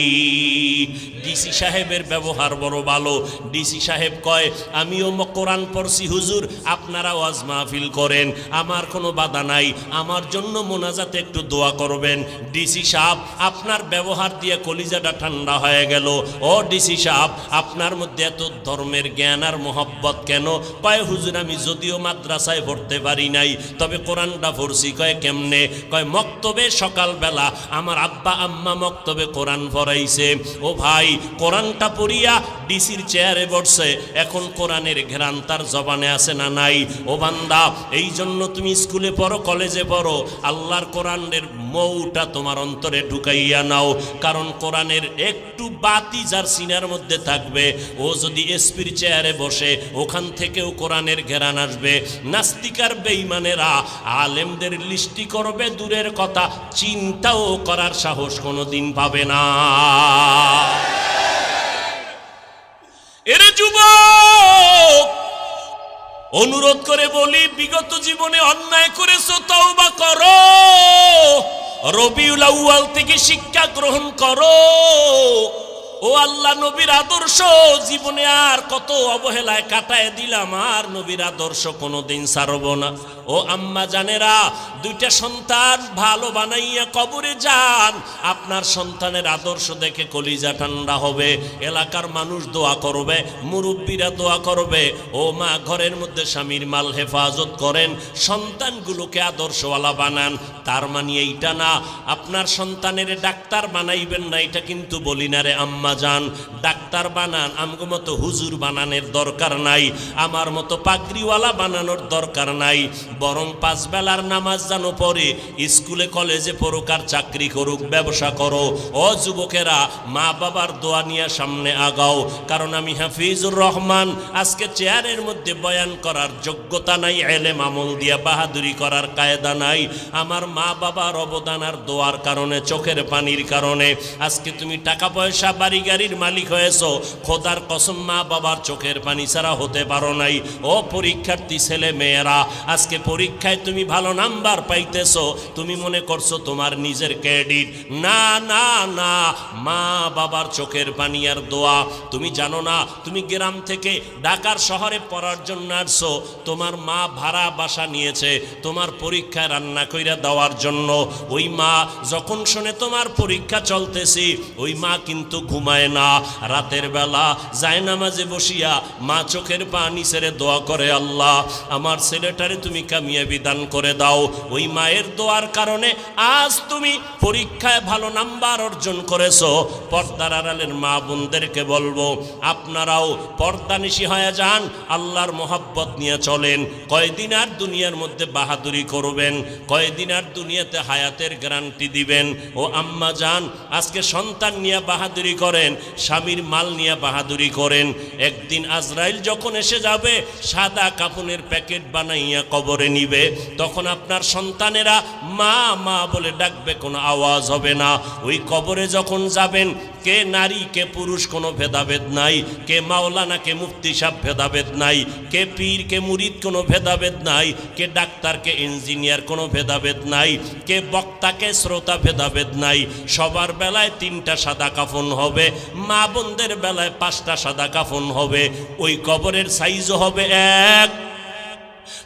ডিসি সাহেবের ব্যবহার বড় ভালো। ডিসি সাহেব কয়, আমিও কোরআন পড়ছি হুজুর, আপনারা ওয়াজ মাহফিল করেন, আমার কোনো বাধা নাই, আমার জন্য মোনাজাতে একটু দোয়া করবেন। ডিসি সাহেব আপনার ব্যবহার দিয়ে কলিজাটা ঠান্ডা হয়ে গেল। ও ডিসি সাহেব, আপনার মধ্যে এত ধর্মের জ্ঞান আর মোহব্বত কেন? কয় হুজুর, আমি যদিও মাদ্রাসায় পড়তে পারি নাই, তবে কোরআনটা পড়ছি। কয় কেমনে? কয় মক্তবে সকালবেলা আমার আব্বা আম্মা মক্তবে কোরআন পড়াইছে। ও ভাই, কোরআনটা পড়িয়া ডিসির চেয়ারে বসছে, এখন কোরআনের ঘ্রাণ তার জবানে আছে না নাই? ও বান্দা, এই জন্য তুমি স্কুলে পড়ো, কলেজে পড়ো, আল্লাহর কোরআনের মৌটা তোমার অন্তরে ঢুকাইয়া নাও। কারণ কোরআনের একটু বাতি যার সিনার মধ্যে থাকবে, ও যদি এসপির চেয়ারে বসে, ওখান থেকেও কোরআনের ঘেরান আসবে। নাস্তিকার বেঈমানেরা আলেমদের লিস্টি করবে দূরের কথা, চিন্তাও করার সাহস কোনোদিন পাবে না। এরে যুবক, অনুরোধ করে বলি, বিগত জীবনে অন্যায় করেছো, তওবা করো, রবিউল আউয়াল থেকে শিক্ষা গ্রহণ করো। ও আল্লাহ, নবীর আদর্শ জীবনে আর কত অবহেলায় কাটায় দিলাম, আর নবীর আদর্শ কোনোদিন ছাড়ব না। ও আম্মা জানেরা, দুইটা সন্তান ভালো বানাইয়া কবরে যান, আপনার সন্তানের আদর্শ দেখে কলিজা ঠান্ডা হবে, এলাকার মানুষ দোয়া করবে, মুরব্বীরা দোয়া করবে। ও মা, ঘরের মধ্যে স্বামীর মাল হেফাজত করেন, সন্তানগুলোকে আদর্শওয়ালা বানান। তার মানে এইটা না আপনার সন্তানের ডাক্তার বানাইবেন না, এটা কিন্তু বলি না রে আম্মা জান। ডাক্তার বানান, আমগো মতো হুজুর বানানোর দরকার নাই, আমার মতো পাগড়িওয়ালা বানানোর দরকার নাই। বরং 5 বেলার নামাজ জানো পড়ে, স্কুলে কলেজে পড়ুক আর চাকরি করুক, ব্যবসা করো। ও যুবকেরা, মা বাবার দোয়া নিয়ে সামনে আগাও। কারণ আমি হাফিজুর রহমান, আজকে চেয়ারের মধ্যে বয়ান করার যোগ্যতা নাই, এলেম আমল দিয়া বাহাদুরি করার কায়দা নাই। আমার মা বাবার অবদান আর দোয়ার কারণে, চোখের পানির কারণে আজকে তুমি টাকা পয়সা বাড়ি গাড়ির মালিক হয়েছো। খোদার কসম, মা বাবার চোখের পানি ছাড়া হতে পারো নাই। ও পরীক্ষার্থী ছেলে মেয়েরা, আজকে পরীক্ষায় তুমি ভালো নাম্বার পাইতেছো, তুমি মনে করছো তোমার নিজের ক্রেডিট। না না না, মা বাবার চোখের পানি আর দোয়া। তুমি জানো না, তুমি গ্রাম থেকে ঢাকার শহরে পড়ার জন্য আসছো, তোমার মা ভাড়া বাসা নিয়েছে তোমার পরীক্ষায় রান্না কইরা দেওয়ার জন্য। ওই মা যখন শুনে তোমার পরীক্ষা চলতেছি, ওই মা কিন্তু ঘুমায় না, রাতের বেলা জায়নামাজে বসিয়া মা চোখের পানি ছেড়ে দোয়া করে, আল্লাহ আমার ছেলেটারে তুমি কামিয়াবি দান করে দাও। ওই মায়ের দোয়ার কারণে আজ তুমি পরীক্ষায় ভালো নাম্বার অর্জন করেছো। পর্দার আড়ালের মা বোনদেরকে বলবো, আপনারাও পর্দানিশী হয়ে যান, আল্লাহর মোহাব্বত নিয়ে চলেন। কয়দিন আর দুনিয়ার মধ্যে বাহাদুরি করবেন, কয়দিন আর দুনিয়াতে হায়াতের গ্যারান্টি দিবেন। ও আম্মা জান, আজকে সন্তান নিয়ে বাহাদুরি করেন, স্বামীর মাল নিয়ে বাহাদুরি করেন। একদিন আজরাইল যখন এসে যাবে, সাদা কাপনের প্যাকেট বানাইয়া কবরে নিবে, তখন আপনার সন্তানেরা মা মা বলে ডাকবে, কোনো আওয়াজ হবে না। ওই কবরে যখন যাবেন, কে নারী কে পুরুষ কোনো ভেদাভেদ নাই, কে মাওলানা কে মুফতি সাহেব ভেদাভেদ নাই, কে পীর কে মুরিদ কোনো ভেদাভেদ নাই, কে ডাক্তার কে ইঞ্জিনিয়ার কোনো ভেদাভেদ নাই, কে বক্তা কে শ্রোতা ভেদাভেদ নাই। সবার বেলায় 3টা সাদা কাফন হবে, মা বোনদের বেলায় 5টা সাদা কাফন হবে। ওই কবরের সাইজও হবে 1।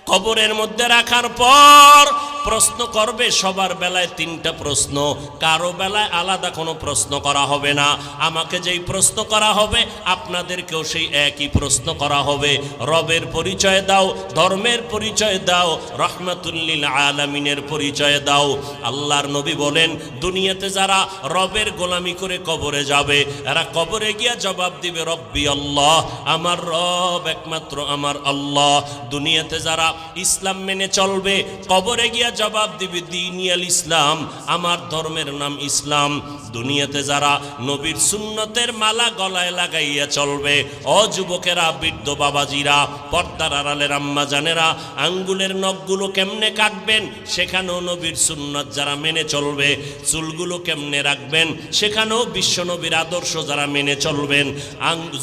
কবরের মধ্যে রাখার পর প্রশ্ন করবে সবার বেলায় তিনটা প্রশ্ন, কারো বেলায় আলাদা কোনো প্রশ্ন করা হবে না। আমাকে যেই প্রশ্ন করা হবে আপনাদেরকেও সেই একই প্রশ্ন করা হবে। রবের পরিচয় দাও, ধর্মের পরিচয় দাও, রহমাতুল্লিল আলামিনের পরিচয় দাও। আল্লাহর নবী বলেন, দুনিয়াতে যারা রবের গোলামি করে কবরে যাবে, এরা কবরে গিয়া জবাব দিবে রব্বি আল্লাহ, আমার রব একমাত্র আমার আল্লাহ। দুনিয়াতে যারা ইসলাম মেনে চলবে, কবরে গিয়া জবাব দিবে দীনিয়াল ইসলাম, আমার ধর্মের নাম ইসলাম। দুনিয়াতে যারা নবীর সুন্নতের মালা গলায় লাগাইয়া চলবে, ও যুবকেরা, বৃদ্ধ বাবাজিরা, পর্দার আড়ালের আম্মা জানেরা, আঙ্গুলের নখগুলো কেমনে কাটবেন সেখানেও নবীর সুন্নত যারা মেনে চলবে, চুলগুলো কেমনে রাখবেন সেখানেও বিশ্বনবীর আদর্শ যারা মেনে চলবেন,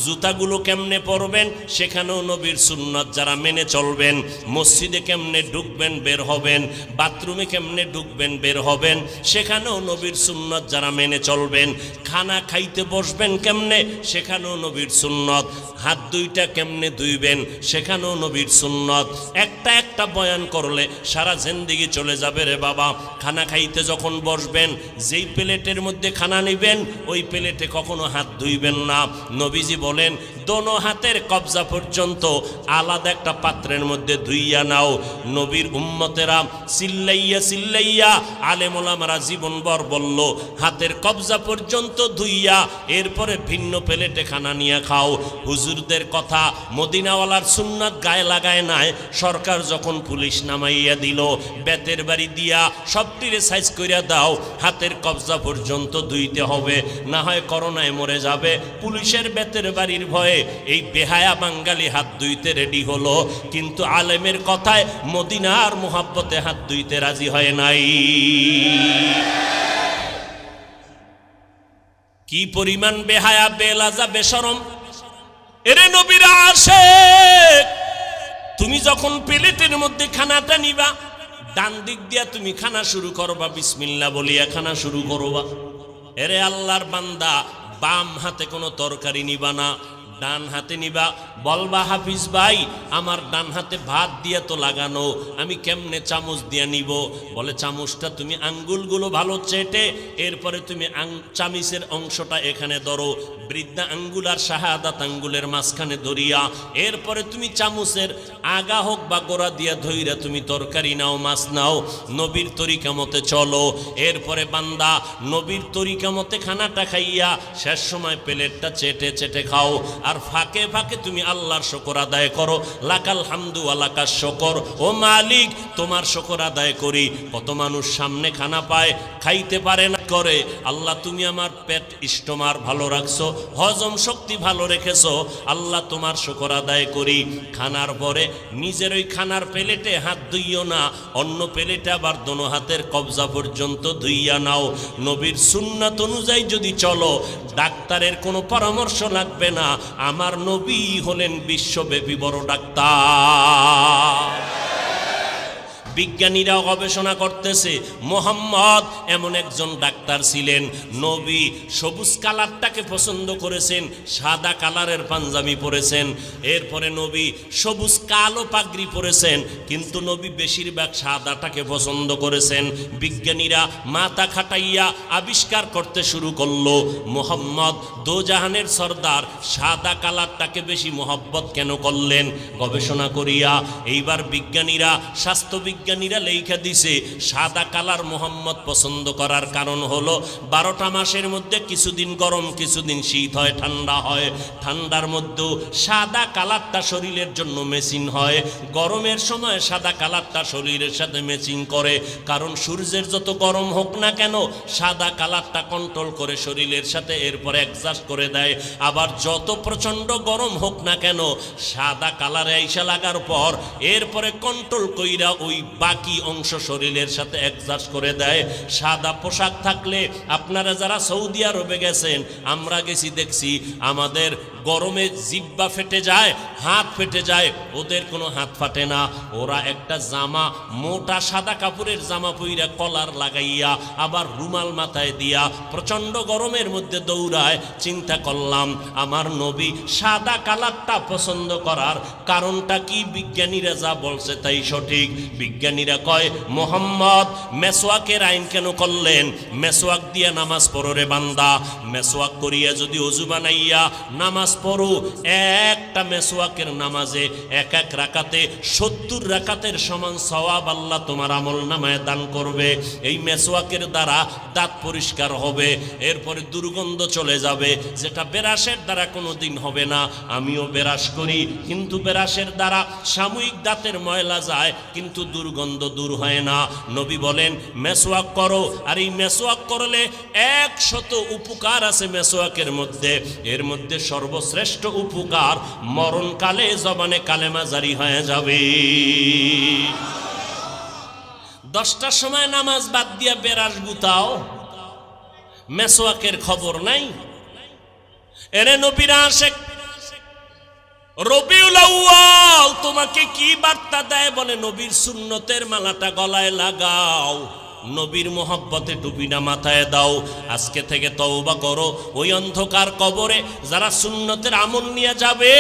জুতাগুলো কেমনে পরবেন সেখানেও নবীর সুন্নত যারা মেনে চলবেন, মসজিদে কেমনে ঢুকবেন বের হবেন, বাথরুমে কেমনে ঢুকবেন বের হবেন সেখানেও নবীর সুন্নত যারা মেনে চলবেন, খানা খাইতে বসবেন কেমনে সেখানেও নবীর সুন্নত, হাত দুইটা কেমনে ধুইবেন সেখানেও নবীর সুন্নত। একটা একটা বয়ান করলে সারা জিন্দেগি চলে যাবে রে বাবা। খানা খাইতে যখন বসবেন, যেই প্লেটের মধ্যে খানা নেবেন ওই প্লেটে কখনো হাত ধুইবেন না। নবীজি বলেন, দোনো হাতের কবজা পর্যন্ত আলাদা একটা পাত্রের মধ্যে ধুইয়া নাও। নবীর উম্মতেরা চিল্লাইয়া চিল্লাইয়া আলেম ওলামারা জীবনভর বলল, হাতের কবজা পর্যন্ত ধুইয়া এরপরে ভিন্ন প্লেটে খানা নিয়ে খাও। হুজুরদের কথা, মদিনাওয়ালার সুন্নাত গায়ে লাগায় নাই। সরকার যখন পুলিশ নামাইয়া দিল, বেতের বাড়ি দিয়া সবটিরে সাইজ কইরা দাও, হাতের কবজা পর্যন্ত ধুইতে হবে, না হয় করোনায় মরে যাবে। পুলিশের বেতের বাড়ির ভয়ে এই বেহায়া বাঙালি হাত ধুইতে রেডি হলো, কিন্তু আলেমের কথায় মদিনার মুহাব্বতে হাত ধুইতে রাজি হয় নাই। কি পরিমাণ বেহায়া, বেলাজা, বেশরম! এরে নবীর আশিক, তুমি যখন প্লেটের মধ্যে খানাটা নিবা, ডান দিক দিয়া তুমি খানা শুরু করবা, বিসমিল্লাহ বলিয়া খানা শুরু করবা। এরে আল্লাহর বান্দা, বাম হাতে কোনো তরকারি নিবা না, ডান হাতে নিবা। বলবা, হাফিজ ভাই আমার ডান হাতে ভাত দিয়ে তো লাগানো, আমি কেমনে চামচ দিয়ে নিব? বলে, চামচটা তুমি আঙ্গুলগুলো ভালো চেটে এরপরে তুমি চামিচের অংশটা এখানে ধরো, বৃদ্ধা আঙ্গুল আর শাহাদাত আঙ্গুলের মাঝখানে ধরিয়া এরপরে তুমি চামচের আগা হোক বা গোড়া দিয়া ধইরা তুমি তরকারি নাও, মাছ নাও, নবীর তরিকা মতে চলো। এরপরে বান্দা নবীর তরিকা মতে খানাটা খাইয়া শেষ সময় প্লেটটা চেটে চেটে খাও, আর ফাঁকে ফাঁকে তুমি আল্লাহর শুকর আদায় করো। লাকাল হামদু ওয়া লাকাশ শুকর, ও মালিক তোমার শুকর আদায় করি। কত মানুষ সামনে খানা পায়, খাইতে পারে না, করে আল্লাহ তুমি আমার পেট স্টোমার ভালো রাখছো, হজম শক্তি ভালো রেখেছো, আল্লাহ তোমার শুকর আদায় করি। খানার পরে নিজের ওই খানার প্লেটে হাত ধুইও না, অন্য প্লেটে আবার দোনো হাতের কবজা পর্যন্ত ধুইয়া নাও। নবীর সুন্নাত অনুযায়ী যদি চলো, ডাক্তারের কোনো পরামর্শ লাগবে না। আমার নবী হলেন বিশ্বব্যাপী বড় ডাক্তার। বিজ্ঞানীরা গবেষণা করতেছে, মোহাম্মদ এমন একজন ডাক্তার ছিলেন, নবী সবুজ কালারটাকে পছন্দ করেছেন, সাদা কালারের পাঞ্জাবি পরেছেন, এরপরে নবী সবুজ কালো পাগড়ি পরেছেন, কিন্তু নবী বেশিরভাগ সাদাটাকে পছন্দ করেছেন। বিজ্ঞানীরা মাথা খাটাইয়া আবিষ্কার করতে শুরু করলো, মোহাম্মদ দোজাহানের সর্দার সাদা কালারটাকে বেশি মহব্বত কেন করলেন? গবেষণা করিয়া এইবার বিজ্ঞানীরা, স্বাস্থ্য বিজ্ঞানীরা লেখা দিছে, সাদা কালার মোহাম্মদ পছন্দ করার কারণ হলো 12টা মাসের মধ্যে কিছুদিন গরম, কিছুদিন শীত হয়, ঠান্ডা হয়। ঠান্ডার মধ্যেও সাদা কালারটা শরীরের জন্য মেচিং হয়, গরমের সময় সাদা কালারটা শরীরের সাথে মেচিং করে, কারণ সূর্যের যত গরম হোক না কেন সাদা কালারটা কন্ট্রোল করে শরীরের সাথে, এরপরে অ্যাডজাস্ট করে দেয়। আবার যত প্রচণ্ড গরম হোক না কেন সাদা কালারে আইসা লাগার পর এরপরে কন্ট্রোল কইরা ওই বাকি অংশ শরীরের সাথে অ্যাডজাস্ট করে দেয়। সাদা পোশাক থাকলে থাকলে আপনারা যারা সৌদি আরবে গেছেন, আমরা গেছি দেখছি আমাদের গরমে জিহ্বা ফেটে যায়, হাত ফেটে যায়, ওদের কোনো হাত ফাটে না। ওরা একটা জামা, মোটা সাদা কাপড়ের জামা পইরা কলার লাগাইয়া আবার রুমাল মাথায় দিয়া প্রচণ্ড গরমের মধ্যে দৌড়ায়। চিন্তা করলাম আমার নবী সাদা কালারটা পছন্দ করার কারণটা কি? বিজ্ঞানীরা যা বলছে তাই সঠিক। বিজ্ঞানীরা কয় মোহাম্মদ মেসওয়াকের আইন কেন করলেন? মেসওয়াক দিয়া নামাজ পড়ো রে বান্দা, মেসওয়াক করিয়া যদি ওযু বানাইয়া নামাজ পড়ো, একটা মেসওয়াকের নামাজে এক এক রাকাতে 70 রাকাতের সমান সওয়াব আল্লাহ তোমার আমল নামায় দান করবে। এই মেসওয়াকের দ্বারা দাঁত পরিষ্কার হবে, এরপরে দুর্গন্ধ চলে যাবে, যেটা বেরাসের দ্বারা কোনোদিন হবে না। আমিও বেরাস করি, কিন্তু বেরাসের দ্বারা সাময়িক দাঁতের ময়লা যায়, কিন্তু দুর্গন্ধ দূর হয় না। নবী বলেন মেসওয়াক করো, আর এই মেসওয়াক করলে 100 উপকার আছে মেসওয়াকের মধ্যে। এর মধ্যে সর্বশ্রেষ্ঠ উপকার, মরণকালে জবানে কালেমা জারি হয়ে যাবে। 10টার সময় নামাজ বাদ দিয়া বেরাস গুতাও, মেসওয়াকের খবর নাই। এরে নবীর আশিক, রবিউল আউয়াল তোমাকে কি বার্তা দেয়? বলে নবীর সুন্নতের মালাটা গলায় লাগাও, নবীর মোহাব্বতে টুপিটা মাথায় দাও। আজকে থেকে তওবা করো। ওই অন্ধকার কবরে যারা সুন্নতের আমল নিয়ে যাবে,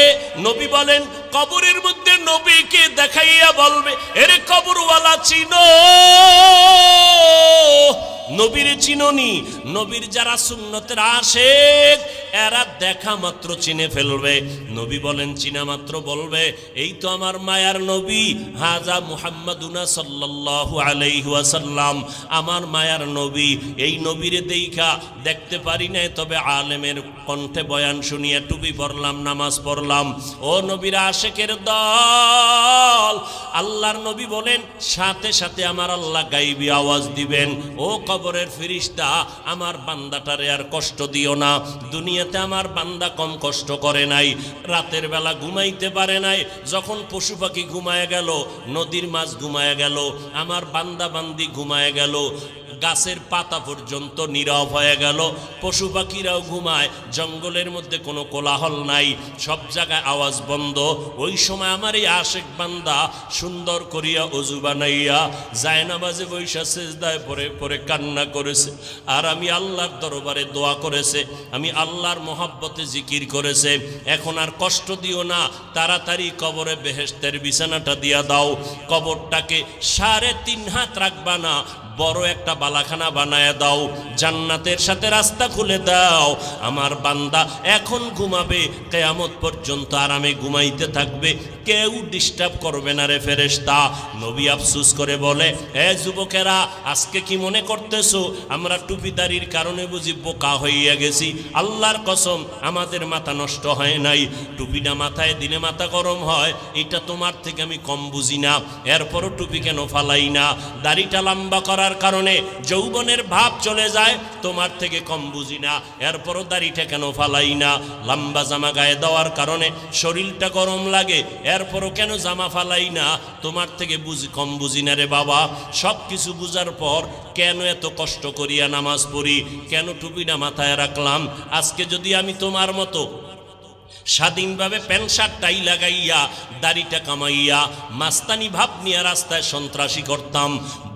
নবী বলেন কবরের মধ্যে নবীকে দেখাইয়া বলবে, এরে কবরওয়ালা চিনো, নবীর চিনোনি? নবীর যারা সুন্নতের আশিক এরা দেখা মাত্র চিনে ফেলবে। নবী বলেন চিনা মাত্র বলবে, এই তো আমার মায়ার নবী, হাজা মুহাম্মাদুনা সাল্লাল্লাহু আলাইহি ওয়াসাল্লাম, আমার মায়ার নবী। এই নবীরে দেইখা দেখতে পারি নাই, তবে আলেমের কণ্ঠে বয়ান শুনিয়া টুপি পরলাম, নামাজ পড়লাম। ও নবীর আশিকের দল, আল্লাহর নবী বলেন সাথে সাথে আমার আল্লাহ গাইবী আওয়াজ দিবেন, ও কবরের ফেরেশতা, আমার বান্দাটারে আর কষ্ট দিও না। দুনিয়াতে আমার বান্দা কম কষ্ট করে নাই, রাতের বেলা ঘুমাইতে পারে নাই, যখন পশু পাখি ঘুমায় গেল, নদীর মাছ ঘুমায় গেল, আমার বান্দা বান্দি ঘুমায় গেল, গাছের পাতা পর্যন্ত নীরব হয়ে গেল, পশু পাখিরাও ঘুমায়, জঙ্গলের মধ্যে কোনো কোলাহল নাই, সব জায়গায় আওয়াজ বন্ধ। ওই সময় আমার এই আশিক বান্দা সুন্দর করিয়া ওযু বানাইয়া জায়নামাজে বৈশা সিজদায় পড়ে পড়ে কান্না করেছে, আর আমি আল্লাহর দরবারে দোয়া করেছে, আমি আল্লাহর মহব্বতে জিকির করেছে। এখন আর কষ্ট দিও না, তাড়াতাড়ি কবরে বেহেশতের বিছানাটা দিয়া দাও। কবরটাকে 3.5 হাত রাখবা না, বড় একটা বালাখানা বানায় দাও, জান্নাতের সাথে রাস্তা খুলে দাও। আমার বান্দা এখন ঘুমাবে, কিয়ামত পর্যন্ত আরামে ঘুমাইতে থাকবে, কেউ ডিস্টার্ব করবে না রে ফেরেশতা। নবী আফসোস করে বলে, এ যুবকেরা, আজকে কি মনে করতেছো আমরা টুপিদারির কারণে বুঝি বোকা হইয়া গেছি? আল্লাহর কসম আমাদের মাথা নষ্ট হয় নাই। টুপিটা মাথায় দিলে মাথা গরম হয়, এটা তোমার থেকে আমি কম বুঝি না, এরপরও টুপি কেন ফালাই না? দাড়িটা লম্বা করার কারণে যৌবনের ভাব চলে যায়, তোমার থেকে কম বুঝি না, এরপরও দাড়িটা কেন ফালাই না? লম্বা জামা গায়ে দেওয়ার কারণে শরীরটা গরম লাগে, এরপরও কেন জামা ফালাই না? তোমার থেকে কম বুঝি না রে বাবা। সব কিছু বুঝার পর কেন এত কষ্ট করিয়া নামাজ পড়ি, কেন টুপিটা মাথায় রাখলাম? আজকে যদি আমি তোমার মতো স্বাধীনভাবে প্যান্ট শার্ট টাই লাগাইয়া দাড়িটা কামাইয়া মাস্তানি ভাব নিয়ে রাস্তায় সন্ত্রাসী করতাম,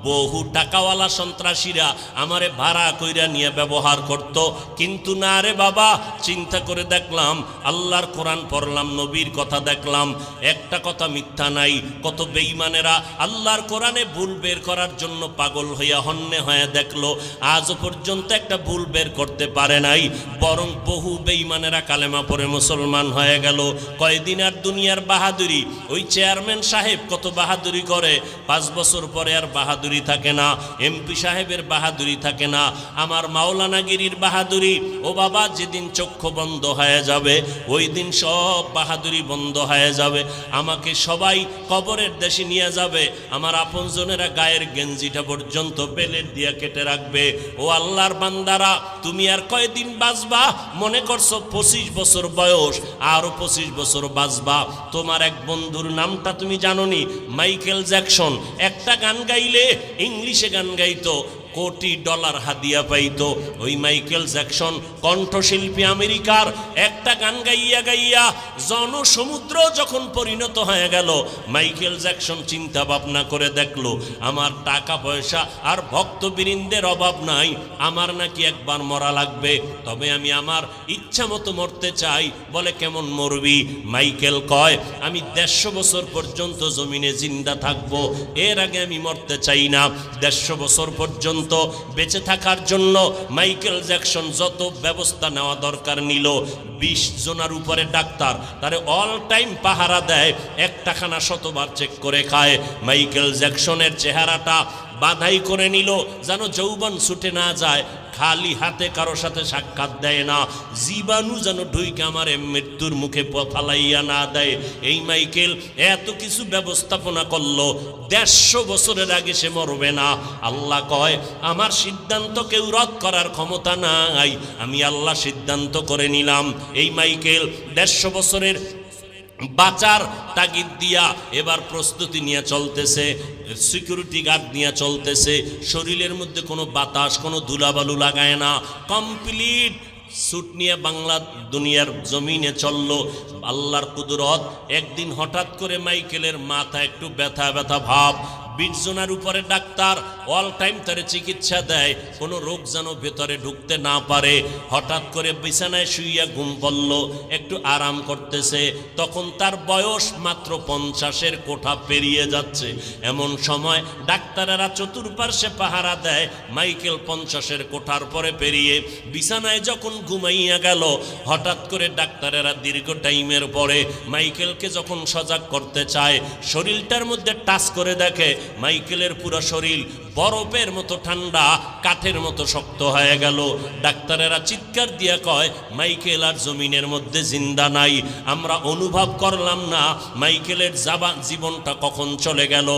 বহু টাকাওয়ালা সন্ত্রাসীরা আমারে ভাড়া কইরা নিয়ে ব্যবহার করত। কিন্তু না রে বাবা, চিন্তা করে দেখলাম, আল্লাহর কোরআন পড়লাম, নবীর কথা দেখলাম, একটা কথা মিথ্যা নাই। কত বেঈমানেরা আল্লাহর কোরআনে ভুল বের করার জন্য পাগল হইয়া হন্যে হয়ে দেখলো, আজও পর্যন্ত একটা ভুল বের করতে পারে নাই, বরং বহু বেঈমানেরা কালেমা পড়ে মুসলমান হয়ে গেল। কয়দিন আর দুনিয়ার বাহাদুরি, ওই চেয়ারম্যান সাহেব কত বাহাদুরি করে, 5 বছর পরে আর বাহাদুরি থাকে না, এমপি সাহেবের বাহাদুরি থাকে না, আমার মাওলানাগিরির বাহাদুরি, ও বাবা যেদিন চক্ষু বন্ধ হয়ে যাবে ওই দিন সব বাহাদুরি বন্ধ হয়ে যাবে। আমাকে সবাই কবরের দেশে নিয়ে যাবে, আমার আপনজনেরা গায়ের গেঞ্জিটা পর্যন্ত বেলেট দিয়ে কেটে রাখবে। ও আল্লাহর বান্দারা, তুমি আর কয়দিন বাঁচবা? মনে করছো 25 বছর বয়স, আরো 25 বছর বাঁচবা। তোমার এক বন্ধুর নামটা তুমি জানোনি? Michael Jackson. একটা গান গাইলে, ইংলিশে গান গাইতো, কোটি ডলার হাদিয়া পাইতো। ওই মাইকেল জ্যাকসন কণ্ঠশিল্পী আমেরিকার একটা গান গাইয়া গাইয়া জনসমুদ্র যখন পরিণত হয়ে গেল, মাইকেল জ্যাকসন চিন্তা ভাবনা করে দেখলো আমার টাকা পয়সা আর ভক্তবৃন্দের অভাব নাই, আমার নাকি একবার মরা লাগবে, তবে আমি আমার ইচ্ছা মতো মরতে চাই। বলে কেমন মরবি? মাইকেল কয় আমি 150 বছর পর্যন্ত জমিনে জিন্দা থাকবো, এর আগে আমি মরতে চাই না। 150 বছর পর্যন্ত বেঁচে থাকার জন্য মাইকেল জ্যাকসন যত ব্যবস্থা নেওয়া দরকার নিল। 20 জনের উপরে ডাক্তার তারে অল টাইম পাহারা দেয়, একটা খানা শতবার চেক করে খায়। মাইকেল জ্যাকসনের চেহারাটা বাধাই করে নিল যেন যৌবন ছুটে না যায়, খালি হাতে কারো সাথে সাক্ষাৎ দেয় না, জীবাণু যেন ঢুইকে আমার মৃত্যুর মুখে ফালাইয়া না দেয়। এই মাইকেল এত কিছু ব্যবস্থাপনা করলো, 150 বছরের আগে সে মরবে না। আল্লাহ কয় আমার সিদ্ধান্ত কেউ রদ করার ক্ষমতা নাই, আমি আল্লাহ সিদ্ধান্ত করে নিলাম। এই মাইকেল 150 বছরের বাঁচার তাগিদ দিয়া এবার প্রস্তুতি নিয়ে চলতেছে, সিকিউরিটি গার্ড নিয়ে চলতেছে, শরীরের মধ্যে কোনো বাতাস কোনো ধুলাবালু লাগায় না, কমপ্লিট স্যুট নিয়ে বাংলা দুনিয়ার জমিনে চললো। আল্লাহর কুদরত, একদিন হঠাৎ করে মাইকেলের মাথা একটু ব্যথা ব্যথা ভাব, 20 জনের উপরে ডাক্তার অল টাইম তারে চিকিৎসা দেয়, কোনো রোগ যেন ভেতরে ঢুকতে না পারে। হঠাৎ করে বিছানায় শুইয়া ঘুম পড়ল, একটু আরাম করতেছে, তখন তার বয়স মাত্র 50-এর কোঠা পেরিয়ে যাচ্ছে। এমন সময় ডাক্তারেরা চতুর্পার্শ্বে পাহারা দেয়, মাইকেল 50-এর কোঠার পরে পেরিয়ে বিছানায় যখন ঘুমাইয়া গেল, হঠাৎ করে ডাক্তারেরা দীর্ঘ টাইমের পরে মাইকেলকে যখন সজাগ করতে চায়, শরীরটার মধ্যে টাচ করে দেখে মাইকেলের পুরো শরীর বরফের মতো ঠান্ডা, কাঠের মতো শক্ত হয়ে গেল। ডাক্তারেরা চিৎকার দিয়া কয় মাইকেল আর জমিনের মধ্যে জিন্দা নাই, আমরা অনুভব করলাম না মাইকেলের জীবনটা কখন চলে গেল।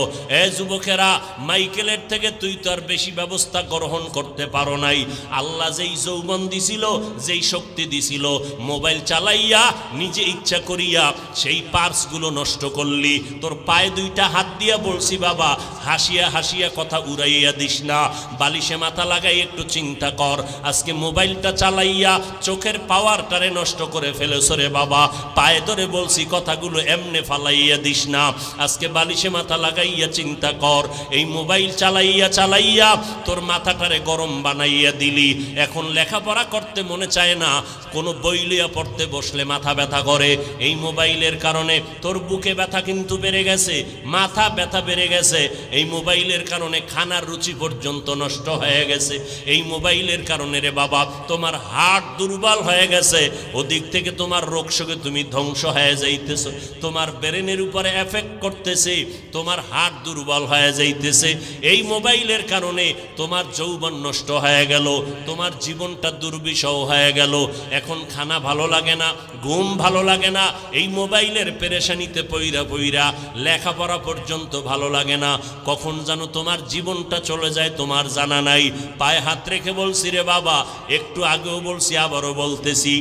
এ যুবকেরা, মাইকেলের থেকে তুই তো আর বেশি ব্যবস্থা গ্রহণ করতে পারো নাই। আল্লাহ যেই যৌবন দিছিল, যেই শক্তি দিছিল, মোবাইল চালাইয়া নিজে ইচ্ছা করিয়া সেই পার্সগুলো নষ্ট করলি। তোর পায়ে 2টা হাত দিয়া বলছি বাবা, হাসিয়া হাসিয়া কথা উড়াইয়া দিস না, বালিশে মাথা লাগাই একটু চিন্তা কর। আজকে মোবাইলটা চালাইয়া চোখের পাওয়ারটারে নষ্ট করে ফেলেছো রে বাবা, পায়ে ধরে বলছি কথাগুলো এমনে ফালাইয়া দিস না। আজকে বালিশে মাথা লাগাইয়া চিন্তা কর, এই মোবাইল চালাইয়া চালাইয়া তোর মাথাটারে গরম বানাইয়া দিলি। এখন লেখাপড়া করতে মনে চায় না, কোনো বই লইয়া পড়তে বসলে মাথা ব্যথা করে। এই মোবাইলের কারণে তোর বুকে ব্যথা কিন্তু বেড়ে গেছে, মাথা ব্যথা বেড়ে গেছে। এই মোবাইলের কারণে খানার রুচি পর্যন্ত নষ্ট হয়ে গেছে। এই মোবাইলের কারণে রে বাবা তোমার হার্ট দুর্বল হয়ে গেছে, ওদিক থেকে তোমার রোগ শোকে তুমি ধ্বংস হয়ে যাইতেছ, তোমার ব্রেনের উপরে এফেক্ট করতেছে, তোমার হার্ট দুর্বল হয়ে যাইতেছে। এই মোবাইলের কারণে তোমার যৌবন নষ্ট হয়ে গেল, তোমার জীবনটা দুর্বিষহ হয়ে গেল। এখন খানা ভালো লাগে না, ঘুম ভালো লাগে না, এই মোবাইলের পেরেশানিতে পইরা পইরা লেখাপড়া পর্যন্ত ভালো লাগে না। কখন যেন তোমার জীবনটা চলে যায় তোমার জানা নাই। পায়ে হাত রেখে বলছি রে বাবা, একটু আগেও বলছি আবারও বলতেছি,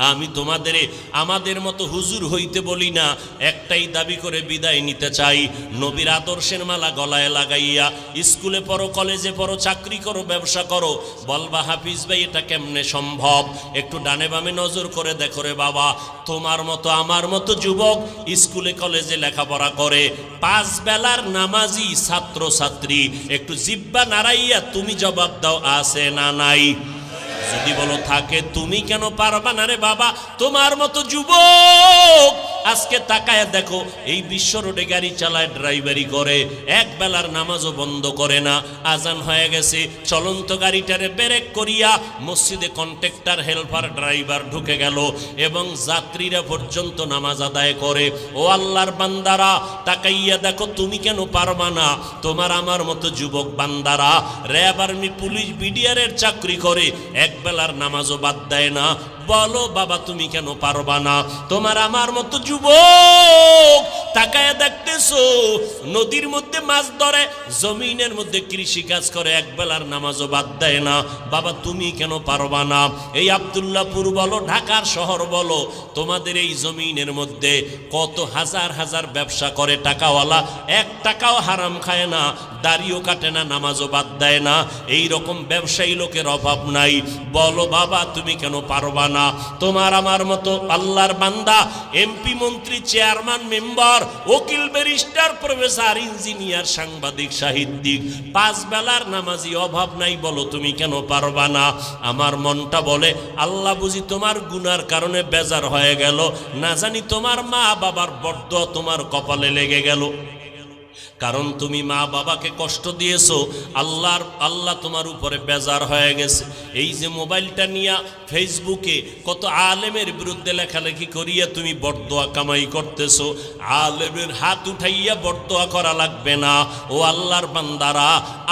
আমি তোমাদের আমাদের মতো হুজুর হইতে বলি না, একটাই দাবি করে বিদায় নিতে চাই, নবীর আদর্শের মালা গলায় লাগাইয়া স্কুলে পড়ো, কলেজে পড়ো, চাকরি করো, ব্যবসা করো, বলবা হাফিজ ভাই এটা কেমনে সম্ভব? একটু ডানে বামে নজর করে দেখো রে বাবা, তোমার মতো আমার মতো যুবক স্কুলে কলেজে লেখাপড়া করে, 5 বেলার নামাজি ছাত্র ছাত্রী, একটু জিব্বা নাড়াইয়া তুমি জবাব দাও, আছে না নাই? যদি বলো থাকে, তুমি কেন পারবা না রে বাবা? তোমার মতো যুবক আজকে তাকায় দেখো, এই বিশ্ব রোডে গাড়ি চালায়, ড্রাইভারি করে, 1 বেলার নামাজও বন্ধ করে না। আজান হয়ে গেছে, চলন্ত গাড়িটারে ব্রেক করিয়া মসজিদে কন্ট্রাক্টর হেল্পার ড্রাইভার ঢুকে গেল এবং যাত্রীরা পর্যন্ত নামাজ আদায় করে। ও আল্লাহর বান্দারা, তাকাইয়া দেখো, তুমি কেন পারবা না? তোমার আমার মতো যুবক বান্দারা র্যাব, আর্মি, পুলিশ, বিডিআরের চাকরি করে, 1 বেলার নামাজও বাদ দেয় না। বলো বাবা, তুমি কেন পারবা না? তোমার আমার মতো যুবক তাকায় দেখতেছো নদীর মধ্যে মাছ ধরে, জমিনের মধ্যে কৃষি কাজ করে, একবেলার নামাজও বাদ দেয় না। বাবা তুমি কেন পারবা না? এই আব্দুল্লাহপুর বলো, ঢাকার শহর বলো, তোমাদের এই জমিনের মধ্যে কত হাজার হাজার ব্যবসা করে টাকাওয়ালা, এক টাকাও হারাম খায় না, দাড়িও কাটে না, নামাজও বাদ দেয় না। এই রকম ব্যবসায়ী লোকের অভাব নাই। বলো বাবা তুমি কেন পারবা না? তোমার আমার মতো আল্লাহর বান্দা, এমপি, মন্ত্রী, চেয়ারম্যান, মেম্বার, উকিল, ব্যারিস্টার, প্রফেসর, ইঞ্জিনিয়ার, সাংবাদিক, সাহিত্যিক, পাঁচ বেলার নামাজি, অভাব নাই। বলো তুমি কেন পারবা না? আমার মনটা বলে আল্লাহ বুঝি তোমার গুনার কারণে বেজার হয়ে গেল, না জানি তোমার মা বাবার বরদোয়া তোমার কপালে লেগে গেল। কারণ তুমি মা বাবাকে কষ্ট দিয়েছো, আল্লাহ তোমার উপরে বেজার হয়ে গেছে। এই যে মোবাইলটা নিয়ে ফেসবুকে কত আলেমের বিরুদ্ধে লেখালেখি করিয়া তুমি বরদোয়া কামাই করতেছো, আলেমের হাত উঠাইয়া বরদোয়া করা লাগবে না। ও আল্লাহর বান্দারা,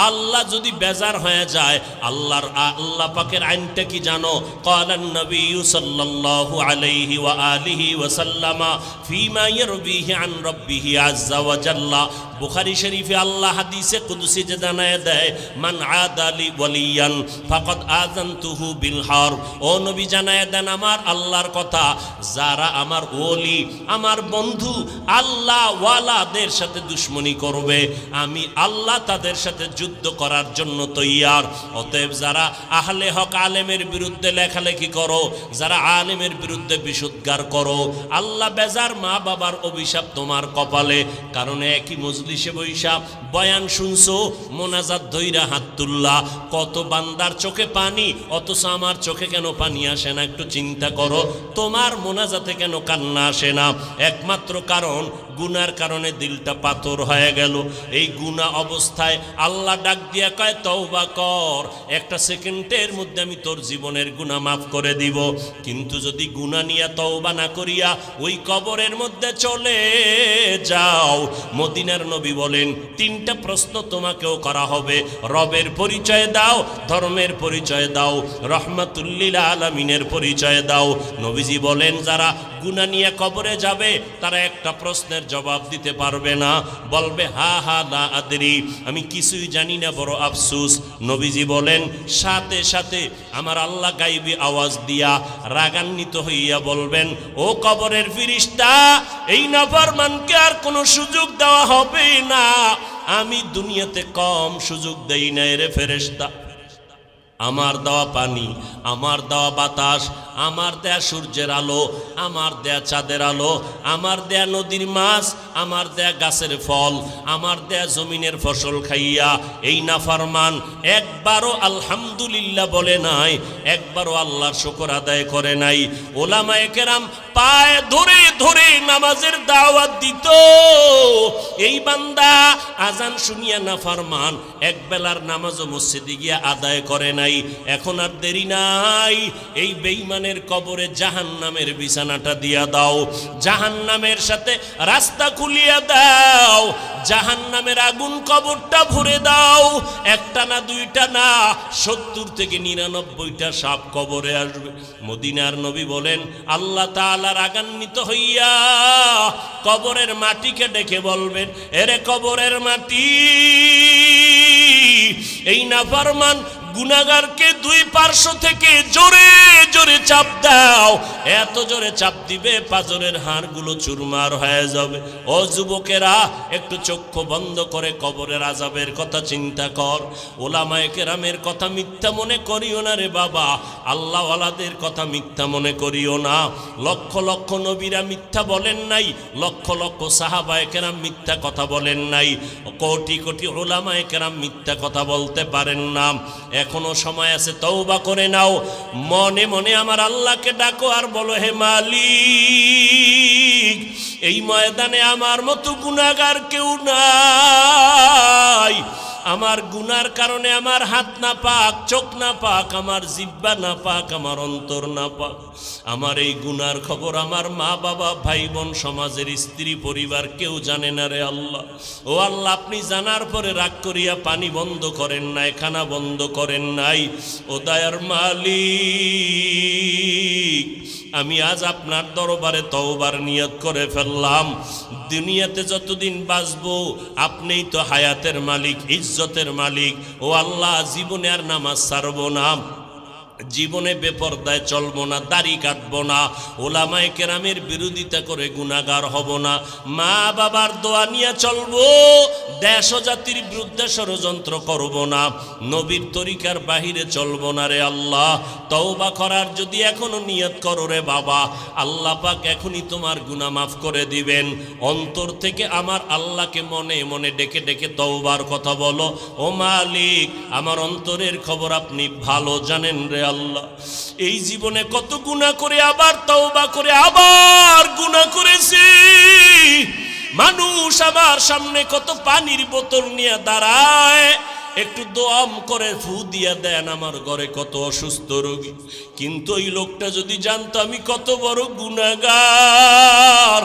আল্লাহ যদি বেজার হয়ে যায়, আল্লাহ পাকের আইনটা কি জানো? ক্বালান নবী সাল্লাল্লাহু আলাইহি ওয়া আলিহি ওয়া সাল্লামা ফীমা ইয়ারবিহি আন রাব্বিহি আযজা ওয়া জাল্লা। বুখারী শরীফে আল্লাহ হাদিসে কুদসি যে জানায় দেয়, মান আদালি ওয়ালিয়ান ফাকাদ আযানতুহু বিল হারব। ও নবী জানায় দেন আমার আল্লাহর কথা, যারা আমার ওলি, আমার বন্ধু, আল্লাহ ওয়ালাদের সাথে দুশমনি করবে, আমি আল্লাহ তাদের সাথে যুদ্ধ করার জন্য তৈয়ার। অতএব যারা আহলে হক আলেমের বিরুদ্ধে লেখালেখি করো, যারা আলেমের বিরুদ্ধে বিশুদ্ধার করো, আল্লাহ বেজার, মা বাবার অভিশাপ তোমার কপালে। কারণ একই মজলিসে বৈশা বয়ান শুনছো, মোনাজাত ধইরা হাত তুল্লা, কত বান্দার চোখে পানি, অথচ আমার চোখে কেন পানি আসে না? একটু চিন্তা করো, তোমার মোনাজাতে কেন কান্না আসে না? একমাত্র কারণ গুনার কারণে দিলটা পাথর হয়ে গেল। এই গুনাহ অবস্থায় আল্লাহ ডাক দিয়া কয় তওবা কর, একটা সেকেন্ডের মধ্যে আমি তোর জীবনের গুনাহ মাফ করে দিব। কিন্তু যদি গুনাহ নিয়ে তওবা না করিয়া ওই কবরের মধ্যে চলে যাও, মদিনার নবী বলেন তিনটা প্রশ্ন তোমাকেও করা হবে। রবের পরিচয় দাও, ধর্মের পরিচয় দাও, রহমাতুল লিল আলামিনের পরিচয় দাও। নবীজি বলেন যারা গুনাহ নিয়ে কবরে যাবে তারা একটা প্রশ্নের জবাব দিতে পারবে না, বলবে হা হা লা আদরি, আমি কিছুই জানি না, বড় আফসোস। নবীজি বলেন সাথে সাথে আমার আল্লাহ গাইবী আওয়াজ দিয়া রাগান্বিত হইয়া বলবেন, ও কবরের ফেরেশতা, এই নাফরমানকে আর কোনো সুযোগ দেওয়া হবে না। আমি দুনিয়াতে কম সুযোগ দেই না রে ফেরেশতা। আমার দেওয়া পানি, আমার দেওয়া বাতাস, আমার দেয়া সূর্যের আলো, আমার দেয়া চাঁদের আলো, আমার দেয়া নদীর মাছ, আমার দেয়া গাছের ফল, আমার দেয়া জমিনের ফসল খাইয়া এই নাফরমান একবারও আলহামদুলিল্লাহ বলে নাই, একবারও আল্লাহর শুকর আদায় করে নাই। ওলামায়ে কেরাম পায়ে ধরে ধরে নামাজের দাওয়াত দিত। এই বান্দা আজান শুনিয়া নাফরমান এক বেলার নামাজও মসজিদে গিয়া আদায় করে নাই। এখন আর দেরি নাই, এই বেঈমানের কবরে জাহান্নামের বিছানাটা দিয়া দাও, জাহান্নামের সাথে রাস্তা খুলিয়া দাও, জাহান্নামের আগুন কবরটা ভরে দাও। একটা না দুইটা না, 70 থেকে 99টা সাপ কবরে আসবে। মদিনার নবী বলেন আল্লাহ তাআলা রাগান্বিত হইয়া কবরের মাটিকে ডেকে বলবেন, এরে কবরের মাটি, এই নাফরমান গুনাহগারকে দুই পার্শ্ব থেকে জোরে জোরে চাপ দাও। এত জোরে চাপ দিবে পাঁজরের হাড়গুলো চুরমার হয়ে যাবে। ও যুবকেরা, একটু চক্ষু বন্ধ করে কবরের আযাবের কথা চিন্তা কর। ওলামায়ে কেরামের কথা মিথ্যা মনে করিও না রে বাবা, আল্লাহ ওয়ালাদের কথা মিথ্যা মনে করিও না। লক্ষ লক্ষ নবীরা মিথ্যা বলেন নাই, লক্ষ লক্ষ সাহাবায়ে কেরাম মিথ্যা কথা বলেন নাই, কোটি কোটি ওলামায়ে কেরাম মিথ্যা কথা বলতে পারেন না। এখনো সময় আছে, তওবা করে নাও। মনে মনে আমার আল্লাহকে ডাকো আর বলো, হে মালিক, এই ময়দানে আমার মতো গুনাহগার কেউ নাই, আমার গুনার কারণে আমার হাত না পাক, চোখ না পাক, আমার জিহ্বা না পাক, আমার অন্তর না পাক। আমার এই গুনার খবর আমার মা বাবা, ভাই বোন, সমাজের স্ত্রী, পরিবার কেউ জানে না রে আল্লাহ। ও আল্লাহ, আপনি জানার পরে রাগ করিয়া পানি বন্ধ করেন নাই, খানা বন্ধ করেন নাই। ও দয়ার মালিক, আমি আজ আপনার দরবারে তওবার নিয়ত করে ফেললাম। দুনিয়াতে যতদিন বাঁচবো আপনিই তো হায়াতের মালিক, ইজ্জতের মালিক। ও আল্লাহ, জীবনে আর নামাজ ছাড়বো না, জীবনে বেপরদায় চলবো না, দাড়ি কাটবো না, ওলামায়ে কেরামের বিরোধিতা করে গুনাহগার হব না, মা বাবার দোয়া নিয়ে চলবো, দেশ ও জাতির বিরুদ্ধে ষড়যন্ত্র করব না, নবীর তরিকার বাহিরে চলবো না রে আল্লাহ। তওবা করার যদি এখনো নিয়ত করো রে বাবা, আল্লাহ পাক এখনই তোমার গুনাহ মাফ করে দিবেন। অন্তর থেকে আমার আল্লাহকে মনে মনে ডেকে ডেকে তওবার কথা বলো। ও মালিক, আমার অন্তরের খবর আপনি ভালো জানেন রে আল্লাহ। এই জীবনে কত গুনাহ করে আবার তওবা করে আবার গুনাহ করেছি। মানুষ আমার সামনে কত পানির বোতল নিয়ে দাঁড়ায়, একটু দোয়াম করে ফু দিয়া দেন, আমার ঘরে কত অসুস্থ রোগী। কিন্তু ওই লোকটা যদি জানতো আমি কত বড় গুনাহগার,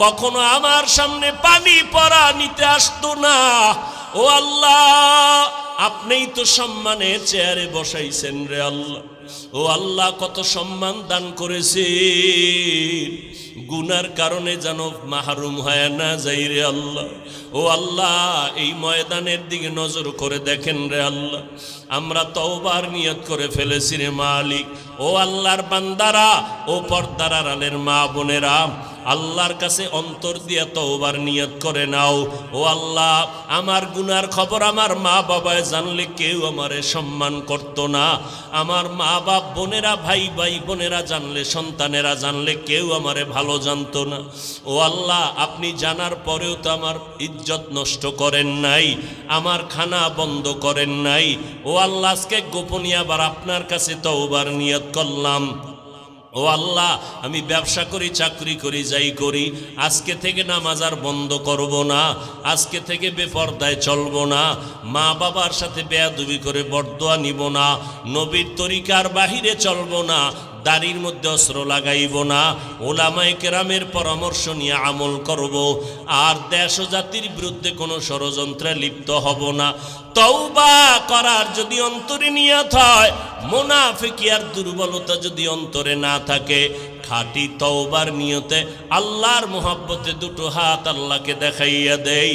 কখনো আমার সামনে পানি পড়া নিতে আসতো না। ও আল্লাহ, আপনিই তো সম্মানের চেয়ারে বসাইছেন রে আল্লাহ। ও আল্লাহ, কত সম্মান দান করেছেন, গুনার কারণে যেন মাহরুম হয় না যাই রে আল্লাহ। ও আল্লাহ, এই ময়দানের দিকে নজর করে দেখেন রে আল্লাহ। আমরা তওবার নিয়ত করে ফেলেছি রে মালিক। ও আল্লাহর বান্দারা, ও পর্দার আড়ালের মা বোনেরা, আল্লাহর কাছে অন্তর দিয়ে তওবার নিয়ত করে নাও। ও আল্লাহ, আমার গুনার খবর আমার মা বাবায় জানলে কেউ আমারে সম্মান করতো না। আমার মা বাপ বোনেরা, ভাই ভাই বোনেরা জানলে, সন্তানেরা জানলে কেউ আমারে ভালো জানতো না। ও আল্লাহ, আপনি জানার পরেও তো আমার ইজ্জত নষ্ট করেন নাই, আমার খানা বন্ধ করেন নাই। ও আল্লাহ, আজকে গোপনীয় আবার আপনার কাছে তওবার নিয়ত করলাম। ও আল্লাহ, আমি ব্যবসা করি, চাকরি করি, যাই করি, আজকে থেকে নামাজ আর বন্ধ করব না, আজকে থেকে বেপরদায় চলবো না, মা বাবার সাথে বেয়াদবি করে বরদোয়া নিব না, নবীর তরিকার বাহিরে চলবো না, দাড়ির মধ্যে অস্ত্র লাগাইব না, ওলামায়ে কেরামের পরামর্শ নিয়ে আমল করব, আর দেশ ও জাতির বিরুদ্ধে কোনো ষড়যন্ত্রে লিপ্ত হব না। তওবা করার যদি অন্তরে নিয়ত হয়, মুনাফিকি আর দুর্বলতা যদি অন্তরে না থাকে, খাঁটি তওবার নিয়তে আল্লাহর মহব্বতে দুটো হাত আল্লাহকে দেখাইয়া দেই।